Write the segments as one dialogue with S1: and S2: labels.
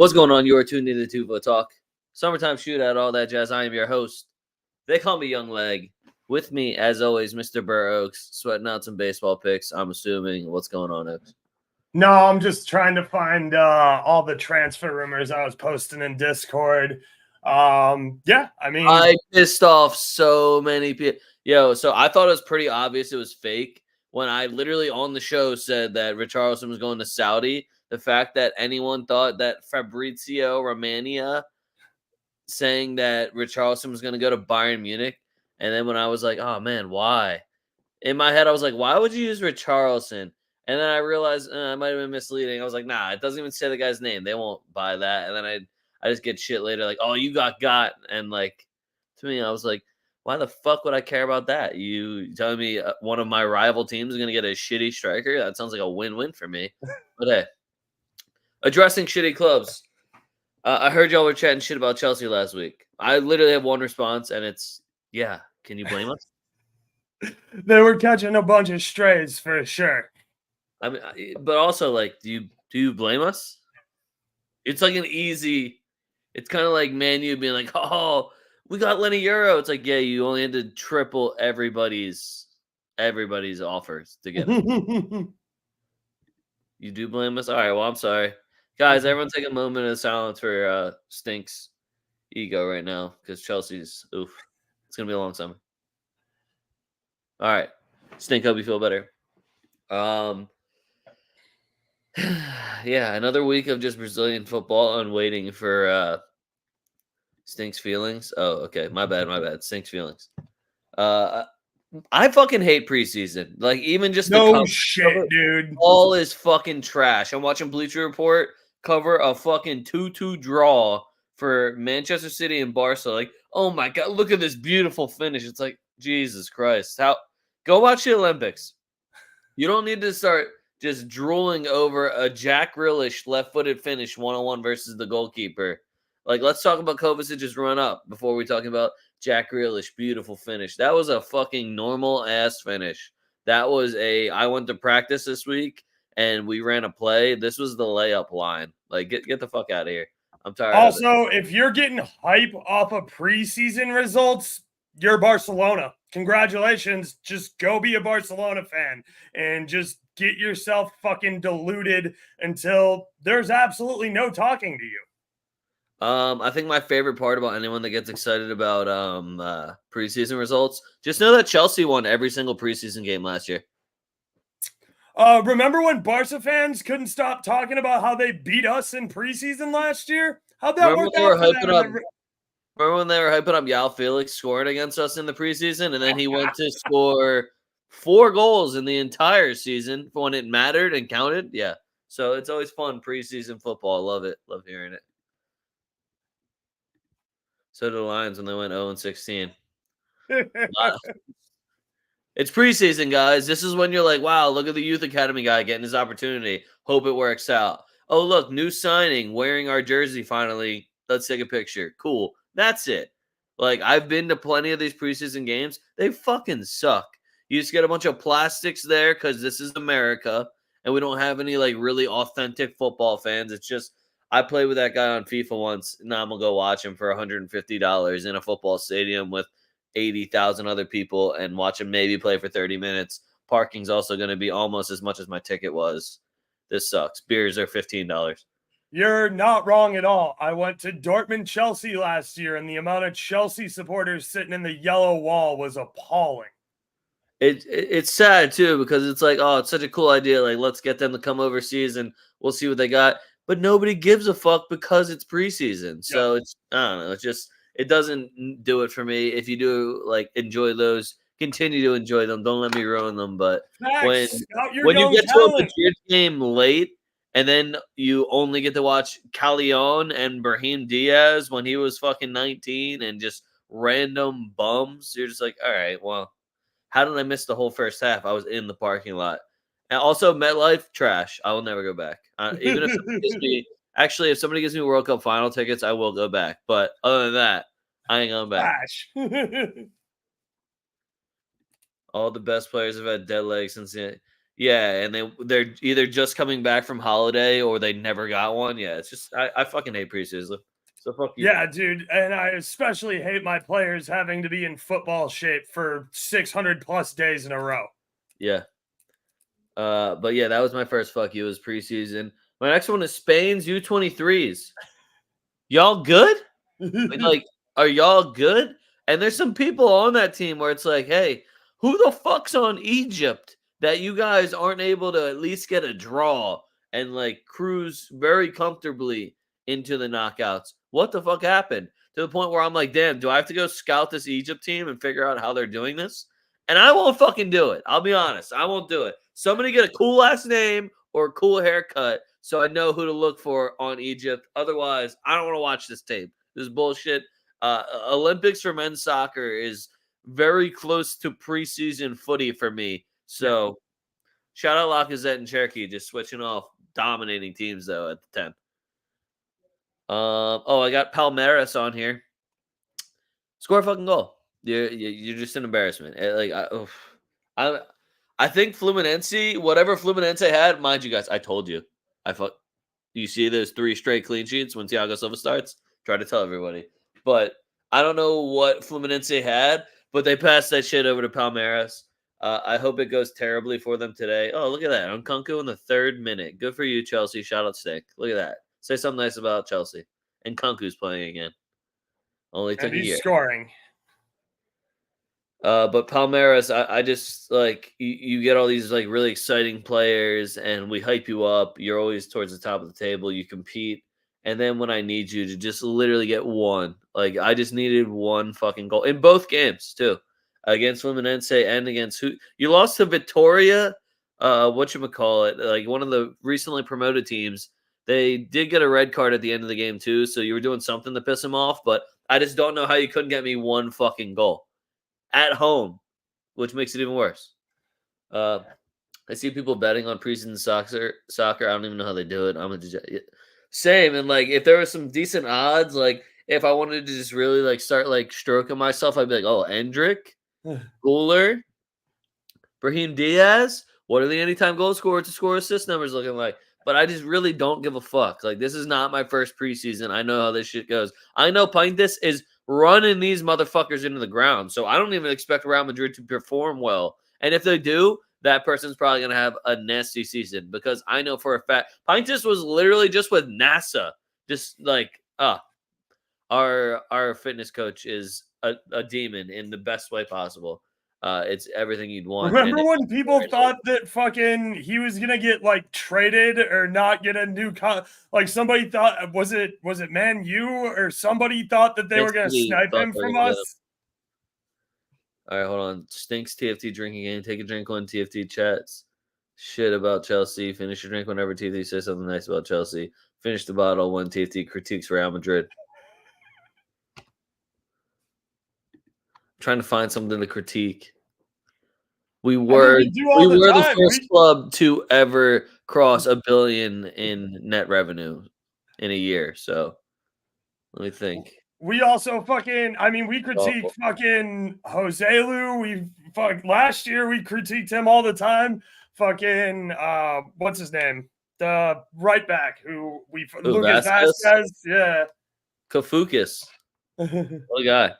S1: What's going on? You are tuned into TwoFootTalk. Summertime shootout, all that jazz. I am your host. They call me Young Leg. With me, as always, Mr. Burr Oaks, sweating out some baseball picks. I'm assuming. What's going on, Oaks?
S2: No, I'm just trying to find all the transfer rumors I was posting in Discord. Yeah, I mean,
S1: I pissed off so many people. Yo, so I thought it was pretty obvious it was fake when I literally on the show said that Richarlison was going to Saudi. The fact that anyone thought that Fabrizio Romania saying that Richarlison was going to go to Bayern Munich, and then when I was like, oh man, why? In my head, I was like, why would you use Richarlison? And then I realized I might have been misleading. I was like, nah, it doesn't even say the guy's name. They won't buy that. And then I just get shit later, like, oh, you got. And like, to me, I was like, why the fuck would I care about that? You telling me one of my rival teams is going to get a shitty striker? That sounds like a win-win for me. But hey, addressing shitty clubs. I heard y'all were chatting shit about Chelsea last week. I literally have one response, and it's, yeah, can you blame us?
S2: They were catching a bunch of strays for sure.
S1: I mean, but also, like, do you blame us? It's like an easy. It's kind of like Man U being like, "Oh, we got Lenny Euro." It's like, yeah, you only had to triple everybody's offers to get him. You do blame us? All right. Well, I'm sorry, guys. Everyone, take a moment of silence for Stink's ego right now because Chelsea's oof. It's gonna be a long summer. All right, Stink. Hope you feel better. Yeah, another week of just Brazilian football and waiting for Stink's feelings. Oh, okay. My bad. Stink's feelings. I fucking hate preseason. Like, even just the
S2: no shit, dude.
S1: All is fucking trash. I'm watching Bleacher Report cover a fucking 2-2 draw for Manchester City and Barca. Like, oh my god, look at this beautiful finish. It's like, Jesus Christ. Go watch the Olympics. You don't need to start just drooling over a Jack Grealish left-footed finish 1-on-1 versus the goalkeeper. Like, let's talk about Kovacic's run up before we talk about Jack Grealish. Beautiful finish. That was a fucking normal-ass finish. That was I went to practice this week, and we ran a play. This was the layup line. Like, get the fuck out of here. I'm tired of it.
S2: Also, if you're getting hype off of preseason results, you're Barcelona. Congratulations. Just go be a Barcelona fan and just get yourself fucking deluded until there's absolutely no talking to you.
S1: I think my favorite part about anyone that gets excited about preseason results, just know that Chelsea won every single preseason game last year.
S2: Remember when Barca fans couldn't stop talking about how they beat us in preseason last year? How'd that work out for them?
S1: Remember when they were hyping up Yao Felix scoring against us in the preseason, and then he went to score 4 goals in the entire season for when it mattered and counted? Yeah. So it's always fun preseason football. I love it. Love hearing it. So did the Lions when they went 0-16. It's preseason, guys. This is when you're like, wow, look at the youth academy guy getting his opportunity. Hope it works out. Oh, look, new signing, wearing our jersey finally. Let's take a picture. Cool. That's it. Like, I've been to plenty of these preseason games. They fucking suck. You just get a bunch of plastics there because this is America, and we don't have any, like, really authentic football fans. It's just, I played with that guy on FIFA once. Now I'm going to go watch him for $150 in a football stadium with 80,000 other people and watch him maybe play for 30 minutes. Parking's also going to be almost as much as my ticket was. This sucks. Beers are $15.
S2: You're not wrong at all. I went to Dortmund-Chelsea last year, and the amount of Chelsea supporters sitting in the yellow wall was appalling.
S1: It's sad, too, because it's like, oh, it's such a cool idea. Like, let's get them to come overseas, and we'll see what they got. But nobody gives a fuck because it's preseason. So it's, I don't know, it's just, it doesn't do it for me. If you do, like, enjoy those, continue to enjoy them. Don't let me ruin them. But when you get to a Madrid game late, and then you only get to watch Callejon and Brahim Diaz when he was fucking 19 and just random bums. You're just like, all right, well, how did I miss the whole first half? I was in the parking lot. And also, MetLife, trash. I will never go back. Even if somebody if somebody gives me World Cup final tickets, I will go back. But other than that, I ain't going back. All the best players have had dead legs since the Yeah, and they're either just coming back from holiday or they never got one. Yeah, it's just I fucking hate preseason. So fuck you.
S2: Yeah, dude, and I especially hate my players having to be in football shape for 600 plus days in a row.
S1: Yeah. But yeah, that was my first fuck you. Was preseason. My next one is Spain's U23s. Y'all good? Like, are y'all good? And there's some people on that team where it's like, hey, who the fuck's on Egypt that you guys aren't able to at least get a draw and like cruise very comfortably into the knockouts? What the fuck happened? To the point where I'm like, damn, do I have to go scout this Egypt team and figure out how they're doing this? And I won't fucking do it. I'll be honest. I won't do it. Somebody get a cool last name or a cool haircut so I know who to look for on Egypt. Otherwise, I don't want to watch this tape. This is bullshit. Olympics for men's soccer is very close to preseason footy for me. So shout out Lacazette and Cherokee just switching off, dominating teams though at the 10. I got Palmeiras on here. Score a fucking goal. You're just an embarrassment. I think Fluminense, whatever Fluminense had, mind you guys, I told you. You see those 3 straight clean sheets when Thiago Silva starts? Try to tell everybody. But I don't know what Fluminense had, but they passed that shit over to Palmeiras. I hope it goes terribly for them today. Oh, look at that. Nkunku in the 3rd minute. Good for you, Chelsea. Shout out Stick. Look at that. Say something nice about Chelsea. And Nkunku's playing again. Only took a year.
S2: Scoring.
S1: But Palmeiras, I just like you get all these like really exciting players, and we hype you up. You're always towards the top of the table. You compete, and then when I need you to just literally get one, like I just needed one fucking goal in both games too, against Fluminense and against who you lost to Vitoria. Whatchamacallit, like one of the recently promoted teams. They did get a red card at the end of the game too, so you were doing something to piss them off. But I just don't know how you couldn't get me one fucking goal at home, which makes it even worse. I see people betting on preseason soccer. I don't even know how they do it. Same. And like, if there was some decent odds, like if I wanted to just really like start like stroking myself, I'd be like, oh, Endrick, Guler, Brahim Diaz. What are the anytime goal scorer to score assist numbers looking like? But I just really don't give a fuck. Like, this is not my first preseason. I know how this shit goes. I know Pintus is running these motherfuckers into the ground. So I don't even expect Real Madrid to perform well. And if they do, that person's probably going to have a nasty season because I know for a fact Pintus was literally just with NASA. Just like, our fitness coach is a demon in the best way possible. It's everything you'd want.
S2: Remember when people thought that fucking he was gonna get like traded or not get a new like somebody thought was it Man U or somebody thought that they were gonna snipe him from us?
S1: All right, hold on. Stinks TFT drinking game. Take a drink when TFT chats shit about Chelsea. Finish your drink whenever TFT says something nice about Chelsea. Finish the bottle when TFT critiques Real Madrid. Trying to find something to critique. We were the first club to ever cross $1 billion in net revenue in a year. So let me think.
S2: We also we critiqued fucking Joselu. Last year we critiqued him all the time. Fucking what's his name? The right back Lucas Vasquez. Yeah.
S1: Kafukas. What a guy.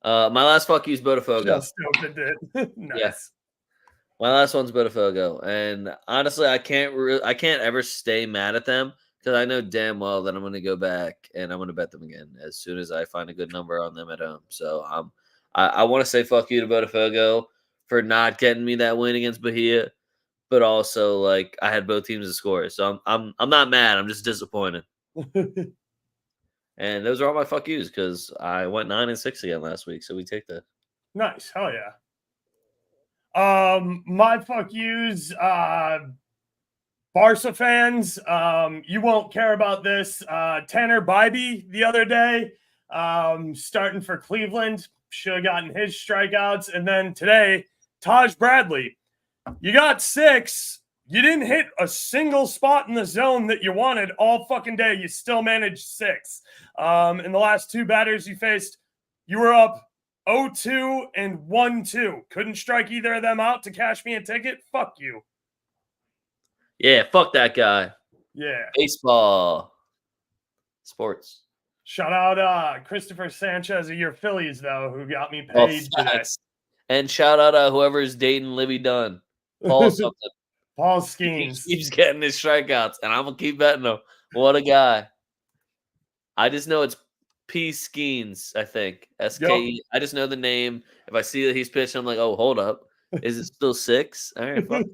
S1: My last fuck you is Botafogo.
S2: Just opened it. Nice.
S1: Yes. My last one's Botafogo, and honestly, I can't ever stay mad at them because I know damn well that I'm going to go back and I'm going to bet them again as soon as I find a good number on them at home. So I want to say fuck you to Botafogo for not getting me that win against Bahia, but also like I had both teams to score, so I'm not mad. I'm just disappointed. And those are all my fuck yous because I went 9-6 again last week, so we take that.
S2: Nice, hell yeah. My fuck yous, Barca fans. You won't care about this. Tanner Bybee the other day, starting for Cleveland, should have gotten his strikeouts, and then today, Taj Bradley. You got 6. You didn't hit a single spot in the zone that you wanted all fucking day. You still managed 6. In the last 2 batters you faced, you were up 0-2 and 1-2. Couldn't strike either of them out to cash me a ticket. Fuck you.
S1: Yeah, fuck that guy.
S2: Yeah.
S1: Baseball. Sports.
S2: Shout out Christopher Sanchez of your Phillies, though, who got me paid today.
S1: And shout out whoever's dating Libby Dunn. Paul something.
S2: Paul
S1: He
S2: Skeens.
S1: keeps getting his strikeouts, and I'm going to keep betting him. What a guy. I just know it's P. Skeens, I think. S-K-E.
S2: Yep.
S1: I just know the name. If I see that he's pitching, I'm like, oh, hold up. Is it still 6? All right, fuck.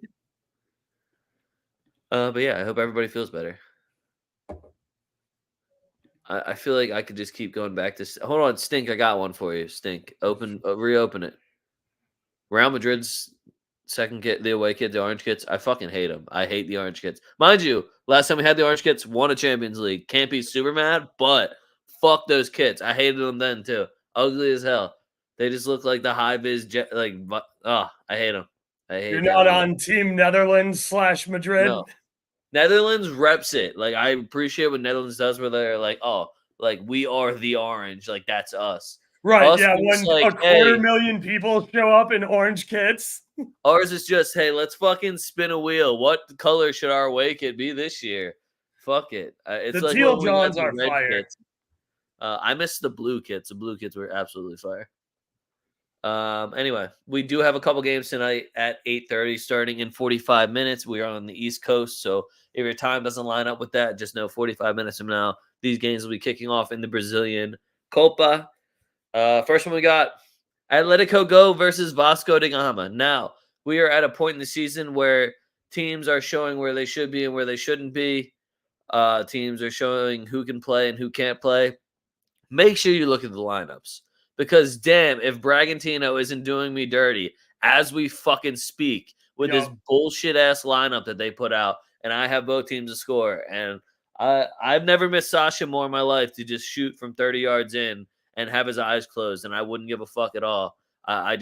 S1: But yeah, I hope everybody feels better. I feel like I could just keep going back to. Hold on, Stink. I got one for you. Stink. Reopen it. Real Madrid's second kit, the away kit, the orange kits. I fucking hate them. I hate the orange kits. Mind you, last time we had the orange kits, won a Champions League. Can't be super mad, but fuck those kits. I hated them then too. Ugly as hell. They just look like the high vis jet. I hate them. I hate.
S2: You're not on Team Netherlands / Madrid.
S1: No. Netherlands reps it. Like, I appreciate what Netherlands does where they're like, oh, like, we are the orange. Like, that's us.
S2: Right,
S1: Us,
S2: yeah,
S1: it's
S2: when
S1: like,
S2: a 250,000 people show up in orange kits.
S1: Ours is just, hey, let's fucking spin a wheel. What color should our away kit be this year? Fuck it. It's
S2: the
S1: like
S2: teal
S1: when we had
S2: Johns
S1: the
S2: are
S1: red
S2: fire.
S1: kits. I miss the blue kits. The blue kits were absolutely fire. Anyway, we do have a couple games tonight at 8:30, starting in 45 minutes. We are on the East Coast, so if your time doesn't line up with that, just know 45 minutes from now, these games will be kicking off in the Brazilian Copa. First one we got Atletico Go versus Vasco da Gama. Now, we are at a point in the season where teams are showing where they should be and where they shouldn't be. Teams are showing who can play and who can't play. Make sure you look at the lineups. Because damn, if Bragantino isn't doing me dirty as we fucking speak with this bullshit ass lineup that they put out, and I have both teams to score, and I've never missed Sasha more in my life to just shoot from 30 yards in and have his eyes closed, and I wouldn't give a fuck at all. I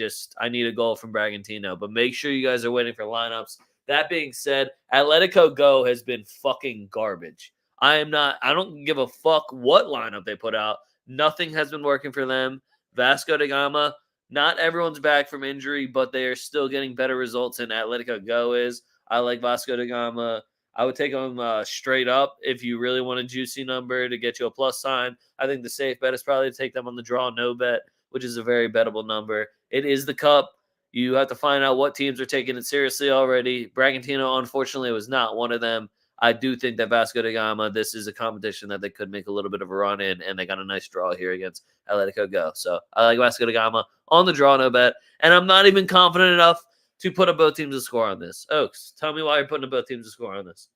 S1: need a goal from Bragantino, but make sure you guys are waiting for lineups. That being said, Atletico Go has been fucking garbage. I don't give a fuck what lineup they put out. Nothing has been working for them. Vasco da Gama, not everyone's back from injury, but they are still getting better results than Atletico Go is. I like Vasco da Gama. I would take them straight up if you really want a juicy number to get you a plus sign. I think the safe bet is probably to take them on the draw no bet, which is a very bettable number. It is the Cup. You have to find out what teams are taking it seriously already. Bragantino, unfortunately, was not one of them. I do think that Vasco da Gama, this is a competition that they could make a little bit of a run in, and they got a nice draw here against Atletico Go. So I like Vasco da Gama on the draw, no bet. And I'm not even confident enough to put up both teams to score on this. Oaks, tell me why you're putting up both teams to score on this.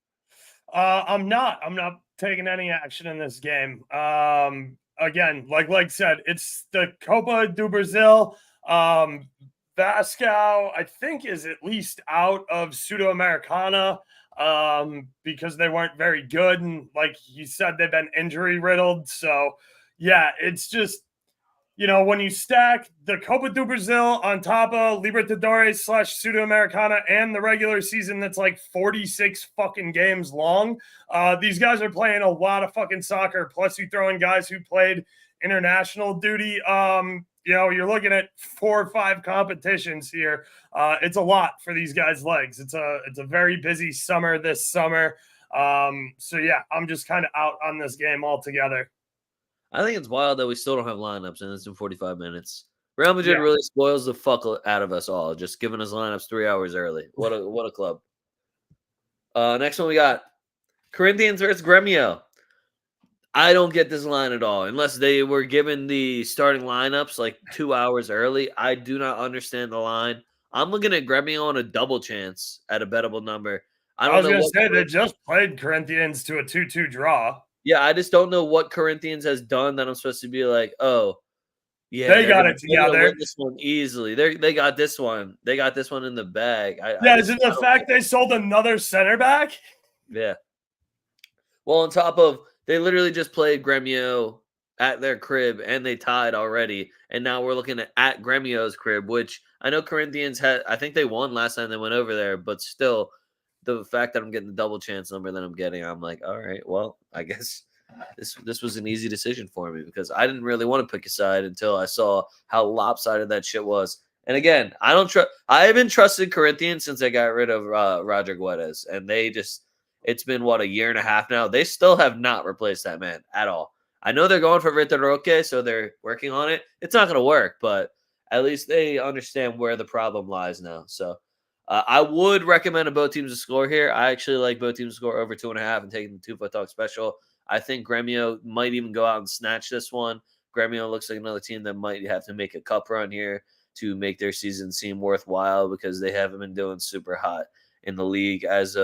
S2: I'm not taking any action in this game. Again, like said, it's the Copa do Brazil. Vasco, I think, is at least out of Sudamericana because they weren't very good. And like you said, they've been injury riddled. So, yeah, it's just, when you stack the Copa do Brazil on top of Libertadores / Sudamericana and the regular season that's like 46 fucking games long, these guys are playing a lot of fucking soccer. Plus, you throw in guys who played international duty. You're looking at 4 or 5 competitions here. It's a lot for these guys' legs. It's a very busy summer this summer. So yeah, I'm just kind of out on this game altogether.
S1: I think it's wild that we still don't have lineups and it's in 45 minutes. Real Madrid really spoils the fuck out of us all, just giving us lineups 3 hours early. What a club. Next one we got Corinthians versus Gremio. I don't get this line at all. Unless they were given the starting lineups like 2 hours early, I do not understand the line. I'm looking at Gremio on a double chance at a bettable number.
S2: I was going to say they just played Corinthians to a 2-2 draw.
S1: Yeah, I just don't know what Corinthians has done that I'm supposed to be like, oh, yeah,
S2: they got it together.
S1: Win this one easily. They got this one. They got this one in the bag.
S2: Is it the fact they sold another center back?
S1: Yeah. Well, on top of they literally just played Gremio at their crib and they tied already, and now we're looking at Gremio's crib, which I know Corinthians had. I think they won last time they went over there, but still, the fact that I'm getting the double chance number that I'm getting, I'm like, all right, well, I guess this was an easy decision for me because I didn't really want to pick a side until I saw how lopsided that shit was. And again, I haven't trusted Corinthians since they got rid of Roger Guedes, and it's been what, a year and a half now. They still have not replaced that man at all. I know they're going for Vitor Roque, so they're working on it. It's not going to work, but at least they understand where the problem lies now. So I would recommend both teams to score here. I actually like both teams to score over 2.5 and taking the 2-foot talk special. I think Gremio might even go out and snatch this one. Gremio looks like another team that might have to make a cup run here to make their season seem worthwhile because they haven't been doing super hot in the league as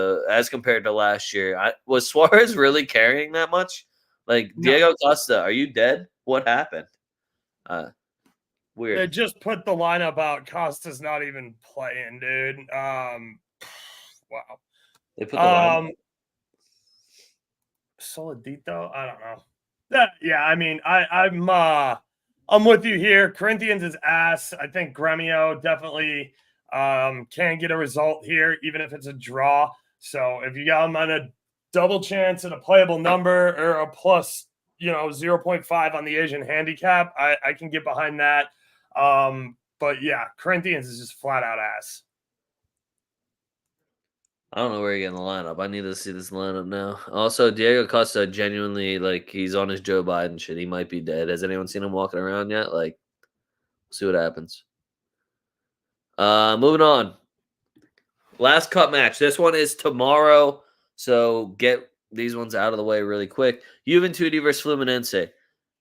S1: compared to last year. Was Suarez really carrying that much? Like, Diego Costa, are you dead? What happened? Weird.
S2: They just put the lineup out. Costa's not even playing, dude. Wow.
S1: They put the lineup.
S2: Soledito? I don't know. Yeah, I mean, I'm with you here. Corinthians is ass. I think Gremio definitely can get a result here, even if it's a draw. So if you got them on a double chance and a playable number or a plus, 0.5 on the Asian handicap, I can get behind that. But yeah, Corinthians is just flat out ass.
S1: I don't know where you're getting the lineup. I need to see this lineup now. Also, Diego Costa genuinely, like, he's on his Joe Biden shit. He might be dead. Has anyone seen him walking around yet? Like, we'll see what happens. Moving on. Last cup match. This one is tomorrow, so get these ones out of the way really quick. Juventude versus Fluminense.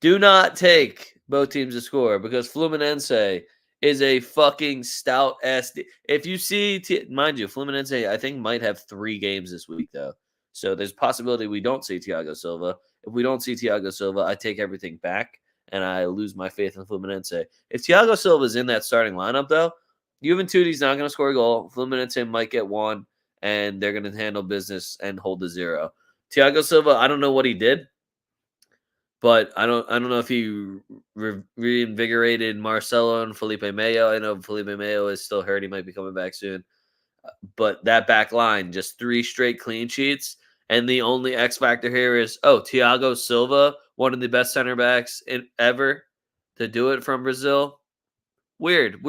S1: Do not take both teams to score because Fluminense is a fucking stout ass. If you see, mind you, Fluminense, I think, might have 3 games this week, though. So there's a possibility we don't see Thiago Silva. If we don't see Thiago Silva, I take everything back and I lose my faith in Fluminense. If Thiago Silva is in that starting lineup, though, Juventude's not going to score a goal. Fluminense might get one, and they're going to handle business and hold the 0. Thiago Silva, I don't know what he did. But I don't know if he reinvigorated Marcelo and Felipe Mayo. I know Felipe Mayo is still hurt. He might be coming back soon. But that back line, just 3 straight clean sheets. And the only X factor here is, Thiago Silva, one of the best center backs ever to do it from Brazil. Weird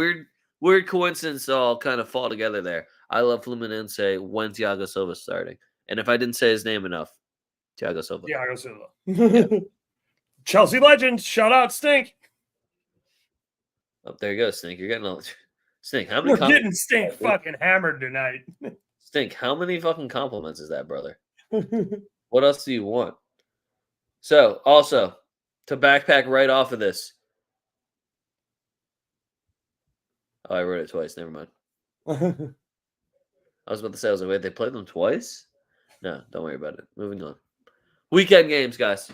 S1: coincidence to all kind of fall together there. I love Fluminense when Thiago Silva's starting. And if I didn't say his name enough, Thiago Silva.
S2: Thiago Silva. Yeah. Chelsea legend, shout out Stink.
S1: Oh, there you go, Stink. You're getting a Stink. How
S2: many? We're getting Stink fucking hammered tonight.
S1: Stink. How many fucking compliments is that, brother? What else do you want? So, also, to backpack right off of this. Oh, I wrote it twice. Never mind. I was about to say, wait, they played them twice? No, don't worry about it. Moving on. Weekend games, guys.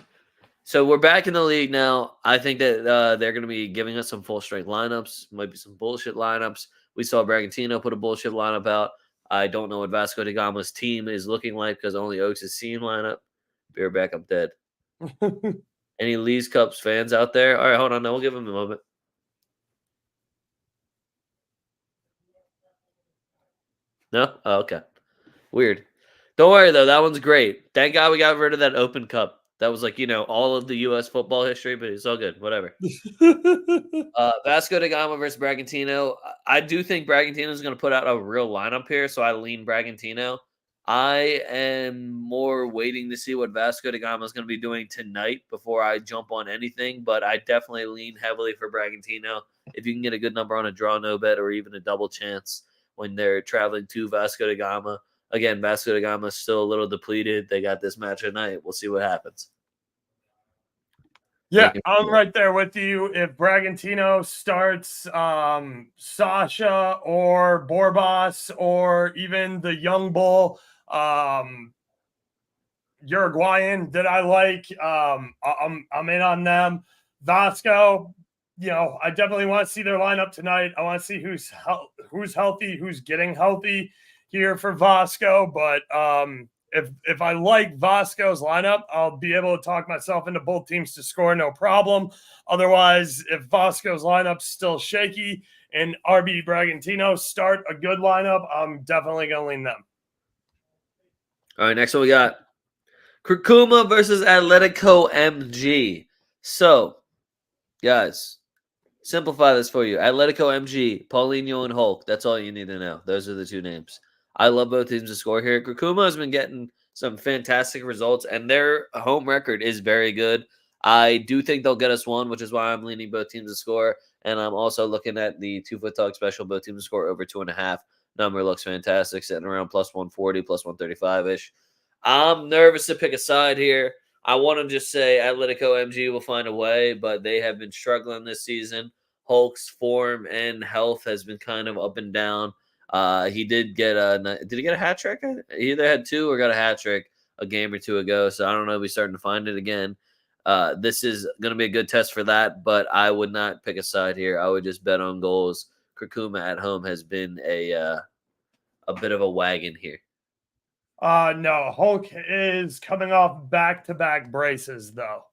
S1: So we're back in the league now. I think that they're going to be giving us some full-strength lineups. Might be some bullshit lineups. We saw Bragantino put a bullshit lineup out. I don't know what Vasco da Gama's team is looking like because only Oaks is seeing lineup. Be right back. I'm dead. Any Lee's Cups fans out there? All right, hold on. No, we'll give them a moment. No? Oh, okay. Weird. Don't worry, though. That one's great. Thank God we got rid of that Open Cup. That was like, all of the U.S. football history, but it's all good. Whatever. Vasco da Gama versus Bragantino. I do think Bragantino is going to put out a real lineup here, so I lean Bragantino. I am more waiting to see what Vasco da Gama is going to be doing tonight before I jump on anything, but I definitely lean heavily for Bragantino. If you can get a good number on a draw no bet or even a double chance when they're traveling to Vasco da Gama. Again, Vasco da Gama is still a little depleted. They got this match tonight. We'll see what happens.
S2: Yeah, I'm right there with you. If Bragantino starts Sasha or Borbas or even the young bull Uruguayan that I like, I'm in on them. Vasco, I definitely want to see their lineup tonight. I want to see who's healthy, who's getting healthy here for Vasco. But if I like Vasco's lineup, I'll be able to talk myself into both teams to score, no problem. Otherwise, if Vasco's lineup's still shaky and RB Bragantino start a good lineup, I'm definitely going to lean them.
S1: All right, next one we got Kurkuma versus Atletico MG. So, guys, simplify this for you. Atletico MG, Paulinho and Hulk. That's all you need to know. Those are the two names. I love both teams to score here. Kurkuma has been getting some fantastic results, and their home record is very good. I do think they'll get us one, which is why I'm leaning both teams to score. And I'm also looking at the 2-foot-talk special, both teams to score over 2.5. Number looks fantastic, sitting around plus 140, plus 135 ish. I'm nervous to pick a side here. I want to just say Atletico MG will find a way, but they have been struggling this season. Hulk's form and health has been kind of up and down. He did get a hat trick? He either had two or got a hat trick a game or two ago. So I don't know if he's starting to find it again. This is going to be a good test for that, but I would not pick a side here. I would just bet on goals. Kurkuma at home has been a bit of a wagon here.
S2: No, Hulk is coming off back-to-back braces, though.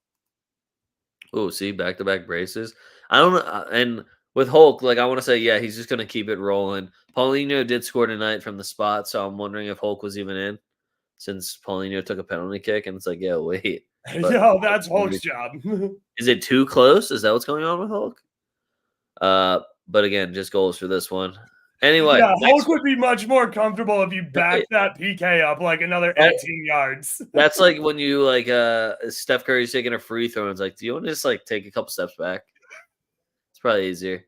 S1: Oh, see, back-to-back braces. I don't know, and with Hulk, like I want to say, yeah, he's just gonna keep it rolling. Paulinho did score tonight from the spot, so I'm wondering if Hulk was even in, since Paulinho took a penalty kick, and it's like, yeah, wait, but
S2: Yo, that's Hulk's job.
S1: is it too close? Is that what's going on with Hulk? But again, just goals for this one. Anyway,
S2: Yeah,
S1: next
S2: Hulk would be much more comfortable if you back that PK up like another 18 yards.
S1: That's like when you like Steph Curry's taking a free throw and it's like, do you want to just like take a couple steps back? It's probably easier.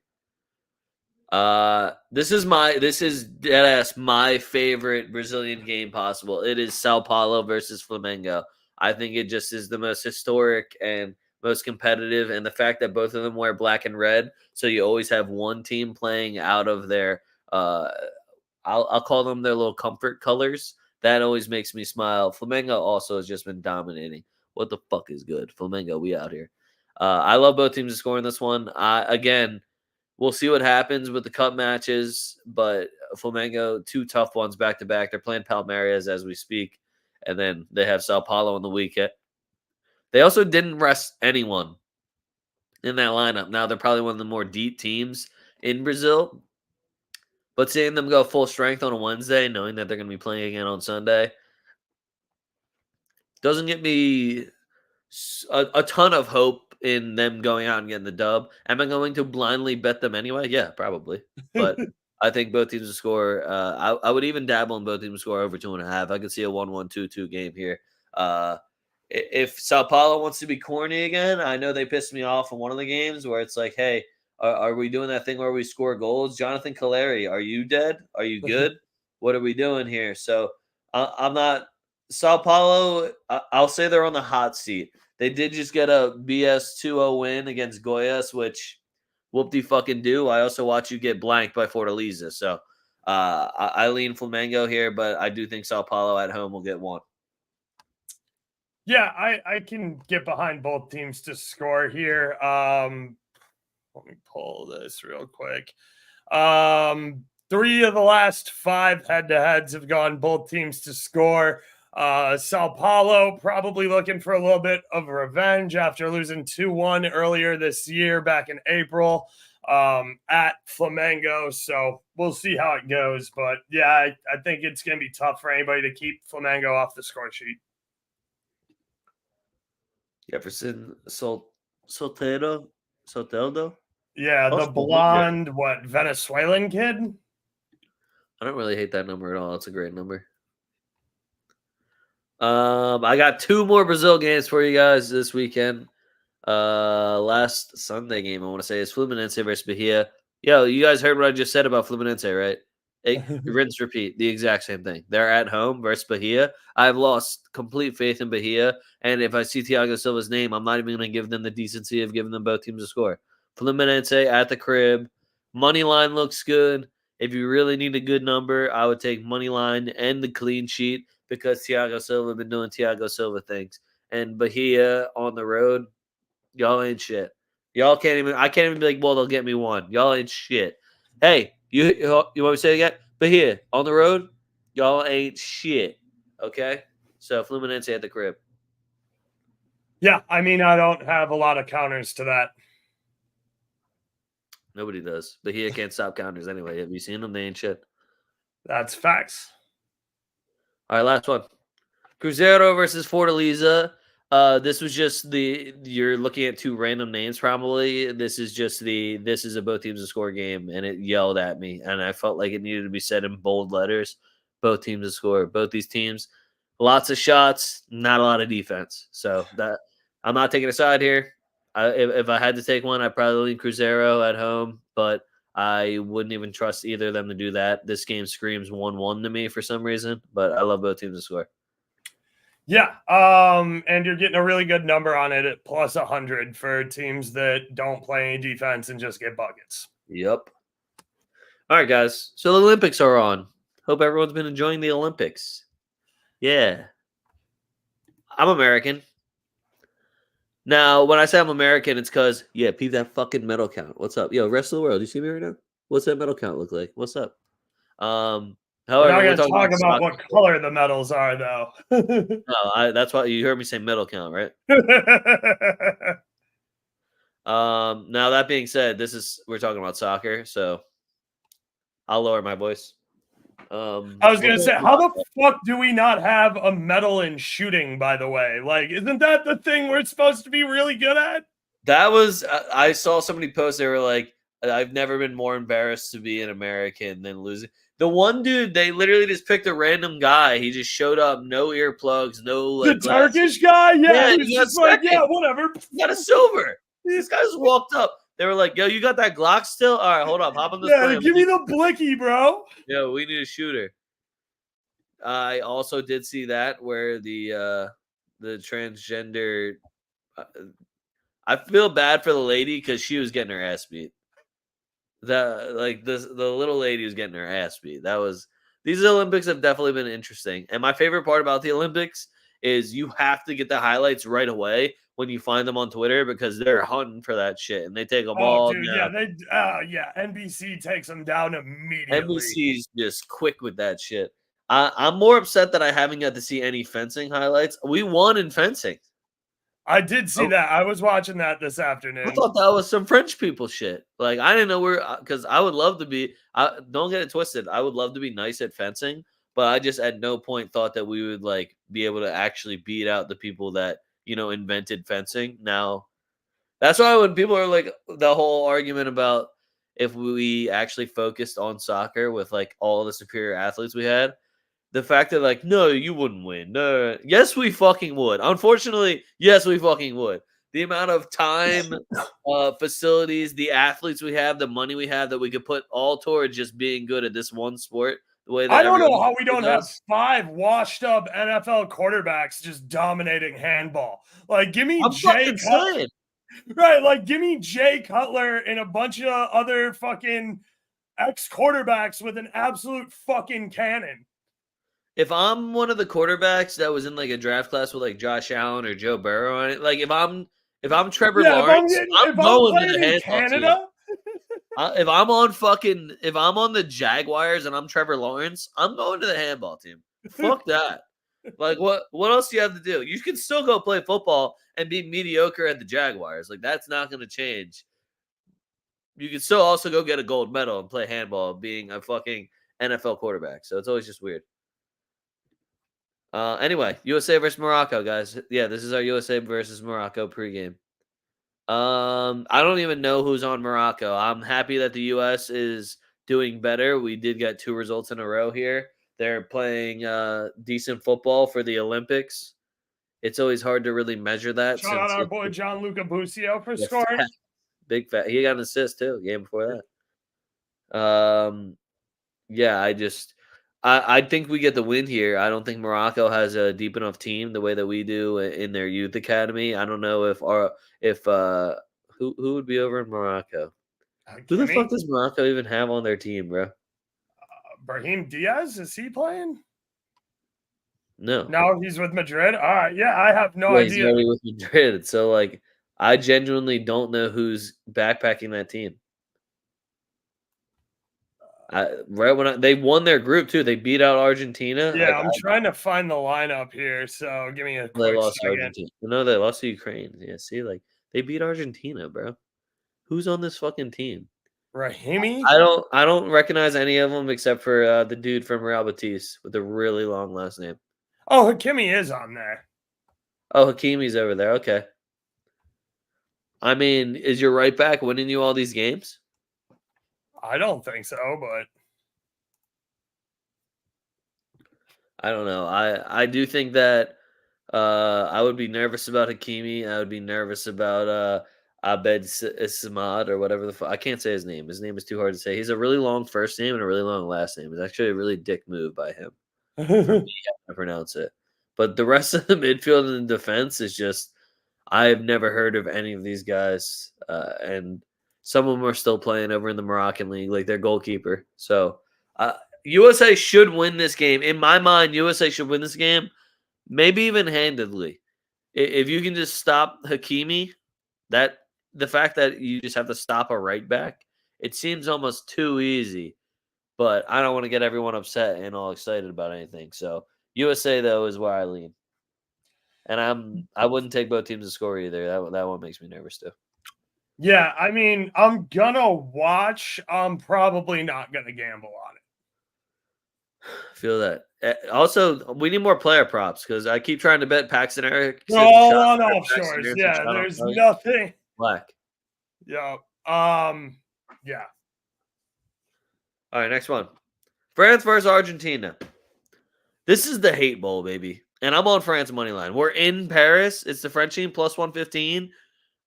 S1: This is dead ass my favorite Brazilian game possible. It is Sao Paulo versus Flamengo. I think it just is the most historic and most competitive, and the fact that both of them wear black and red, so you always have one team playing out of their I'll call them their little comfort colors. That always makes me smile. Flamengo also has just been dominating. What the fuck is good? Flamengo, we out here. I love both teams to score in this one. Again, we'll see what happens with the cup matches, but Flamengo, two tough ones back to back. They're playing Palmeiras as we speak, and then they have Sao Paulo on the weekend. They also didn't rest anyone in that lineup. Now they're probably one of the more deep teams in Brazil, but seeing them go full strength on a Wednesday, knowing that they're going to be playing again on Sunday, doesn't get me a ton of hope in them going out and getting the dub. Am I going to blindly bet them anyway? Yeah, probably. But I think both teams will score. I would even dabble in both teams to score over 2.5. I could see a 1-1, 2-2 game here. If Sao Paulo wants to be corny again, I know they pissed me off in one of the games where it's like, hey, are we doing that thing where we score goals? Jonathan Caleri, are you dead? Are you good? What are we doing here? So I'm not. Sao Paulo, I'll say they're on the hot seat. They did just get a BS 2-0 win against Goiás, which whoop-de-fucking do. I also watch you get blanked by Fortaleza. So I lean Flamengo here, but I do think Sao Paulo at home will get one.
S2: Yeah, I can get behind both teams to score here. Let me pull this real quick. 3 of the last 5 head-to-heads have gone both teams to score. Sao Paulo probably looking for a little bit of revenge after losing 2-1 earlier this year back in April at Flamengo. So we'll see how it goes. But yeah, I think it's going to be tough for anybody to keep Flamengo off the score sheet.
S1: Jefferson Soteldo?
S2: Yeah, the blonde, Venezuelan kid?
S1: I don't really hate that number at all. It's a great number. I got 2 more Brazil games for you guys this weekend. Last Sunday game I want to say is Fluminense versus Bahia. Yo, you guys heard what I just said about Fluminense, right? Rinse, repeat, the exact same thing. They're at home versus Bahia. I've lost complete faith in Bahia, and if I see Thiago Silva's name, I'm not even going to give them the decency of giving them both teams a score. Fluminense at the crib. Money line looks good. If you really need a good number, I would take money line and the clean sheet because Thiago Silva been doing Thiago Silva things. And Bahia on the road, y'all ain't shit. Y'all can't even. I can't even be like, well, they'll get me one. Y'all ain't shit. Hey, you want me to say it again? But here on the road, y'all ain't shit. Okay, so Fluminense at the crib.
S2: Yeah, I mean, I don't have a lot of counters to that.
S1: Nobody does. Bahia can't stop counters anyway. Have you seen them? They ain't shit.
S2: That's facts.
S1: All right, last one. Cruzeiro versus Fortaleza. This was just you're looking at two random names probably. This is a both teams to score game, and it yelled at me, and I felt like it needed to be said in bold letters. Both teams to score. Both these teams, lots of shots, not a lot of defense. So that I'm not taking a side here. If I had to take one, I'd probably lean Cruzeiro at home, but I wouldn't even trust either of them to do that. This game screams 1-1 to me for some reason, but I love both teams to score.
S2: Yeah, and you're getting a really good number on it at plus 100 for teams that don't play any defense and just get buckets.
S1: Yep. All right, guys. So the Olympics are on. Hope everyone's been enjoying the Olympics. Yeah. I'm American. Now, when I say I'm American, it's because, peep that fucking medal count. What's up? Yo, rest of the world, you see me right now? What's that medal count look like? What's up?
S2: We're
S1: However,
S2: not
S1: we're
S2: going to
S1: talking
S2: talk about
S1: soccer.
S2: what color the medals are, though.
S1: No, that's why you heard me say medal count, right? Now that being said, we're talking about soccer, so I'll lower my voice.
S2: I was going to say, how the fuck do we not have a medal in shooting, by the way? Like, isn't that the thing we're supposed to be really good at?
S1: That was, I saw somebody post, they were like, I've never been more embarrassed to be an American than losing. The one dude, they literally just picked a random guy. He just showed up, no earplugs, no like
S2: the Turkish guy? Yeah,
S1: he
S2: just like, yeah, whatever.
S1: He got a silver. This guy just walked up. They were like, yo, you got that Glock still? All right, hold up. Hop on this plane.
S2: Give me the blicky, bro.
S1: Yeah, we need a shooter. I also did see that where the transgender. I feel bad for the lady because she was getting her ass beat. The little lady was getting her ass beat. These Olympics have definitely been interesting. And my favorite part about the Olympics is you have to get the highlights right away when you find them on Twitter because they're hunting for that shit and they take them all
S2: dude,
S1: down.
S2: NBC takes them down immediately.
S1: NBC's just quick with that shit. I'm more upset that I haven't got to see any fencing highlights. We won in fencing.
S2: I did see that. I was watching that this afternoon.
S1: I thought that was some French people shit. Like, I didn't know because I would love to be, don't get it twisted. I would love to be nice at fencing, but I just at no point thought that we would like be able to actually beat out the people that, invented fencing. Now, that's why when people are like the whole argument about if we actually focused on soccer with like all the superior athletes we had, the fact that like, no, you wouldn't win. No, yes, we fucking would. Unfortunately, yes, we fucking would. The amount of time, facilities, the athletes we have, the money we have that we could put all towards just being good at this one sport. The way that
S2: I don't know how we don't have 5 washed up NFL quarterbacks just dominating handball. Like, give me Jay Cutler. Right, like give me Jay Cutler and a bunch of other fucking ex-quarterbacks with an absolute fucking cannon.
S1: If I'm one of the quarterbacks that was in like a draft class with like Josh Allen or Joe Burrow on it, like if I'm Trevor Lawrence, I'm going to the handball Canada. If I'm on the Jaguars and I'm Trevor Lawrence, I'm going to the handball team. Fuck that. Like what else do you have to do? You can still go play football and be mediocre at the Jaguars. Like that's not going to change. You can still also go get a gold medal and play handball being a fucking NFL quarterback. So it's always just weird. Anyway, USA versus Morocco, guys. Yeah, this is our USA versus Morocco pregame. I don't even know who's on Morocco. I'm happy that the US is doing better. We did get 2 results in a row here. They're playing decent football for the Olympics. It's always hard to really measure that.
S2: Shout out our boy Gianluca Busio for scoring.
S1: Big fat. He got an assist too. Game before that. I think we get the win here. I don't think Morocco has a deep enough team the way that we do in their youth academy. I don't know who would be over in Morocco. Who the fuck does Morocco even have on their team, bro?
S2: Brahim Diaz, is he playing?
S1: No.
S2: Now he's with Madrid. All right, yeah, I have no idea.
S1: He's already with Madrid, so like I genuinely don't know who's backpacking that team. They won their group too, they beat out Argentina.
S2: Yeah, I'm trying to find the lineup here, so give me a quick
S1: They lost
S2: second.
S1: Argentina. No, they lost to Ukraine. Yeah, see, like they beat Argentina, bro. Who's on this fucking team?
S2: Rahimi?
S1: I don't recognize any of them except for the dude from Real Betis with a really long last name.
S2: Oh, Hakimi is on there.
S1: Oh, Hakimi's over there. Okay. I mean, is your right back winning you all these games?
S2: I don't think so, but
S1: I don't know. I do think that I would be nervous about Hakimi. I would be nervous about Samad or whatever the fuck. I can't say his name. His name is too hard to say. He's a really long first name and a really long last name. It's actually a really dick move by him for me having to pronounce it. But the rest of the midfield and the defense is just I've never heard of any of these guys, and some of them are still playing over in the Moroccan league, like their goalkeeper. So USA should win this game. In my mind, USA should win this game, maybe even handedly. If you can just stop Hakimi, that the fact that you just have to stop a right back, it seems almost too easy. But I don't want to get everyone upset and all excited about anything. So USA though is where I lean. And I wouldn't take both teams to score either. That one makes me nervous too.
S2: yeah, I mean, I'm gonna watch. I'm probably not gonna gamble on it.
S1: Feel that. Also, we need more player props because I keep trying to bet Paxton
S2: They're
S1: Erickson
S2: all
S1: shot
S2: on
S1: Paxton
S2: offshores.
S1: Erickson
S2: Yeah,
S1: shot on
S2: there's
S1: target.
S2: nothing.
S1: Black.
S2: Yeah. Yeah.
S1: All right, next one. France versus Argentina. This is the hate bowl, baby. And I'm on France money line. We're in Paris. It's the French team plus 115.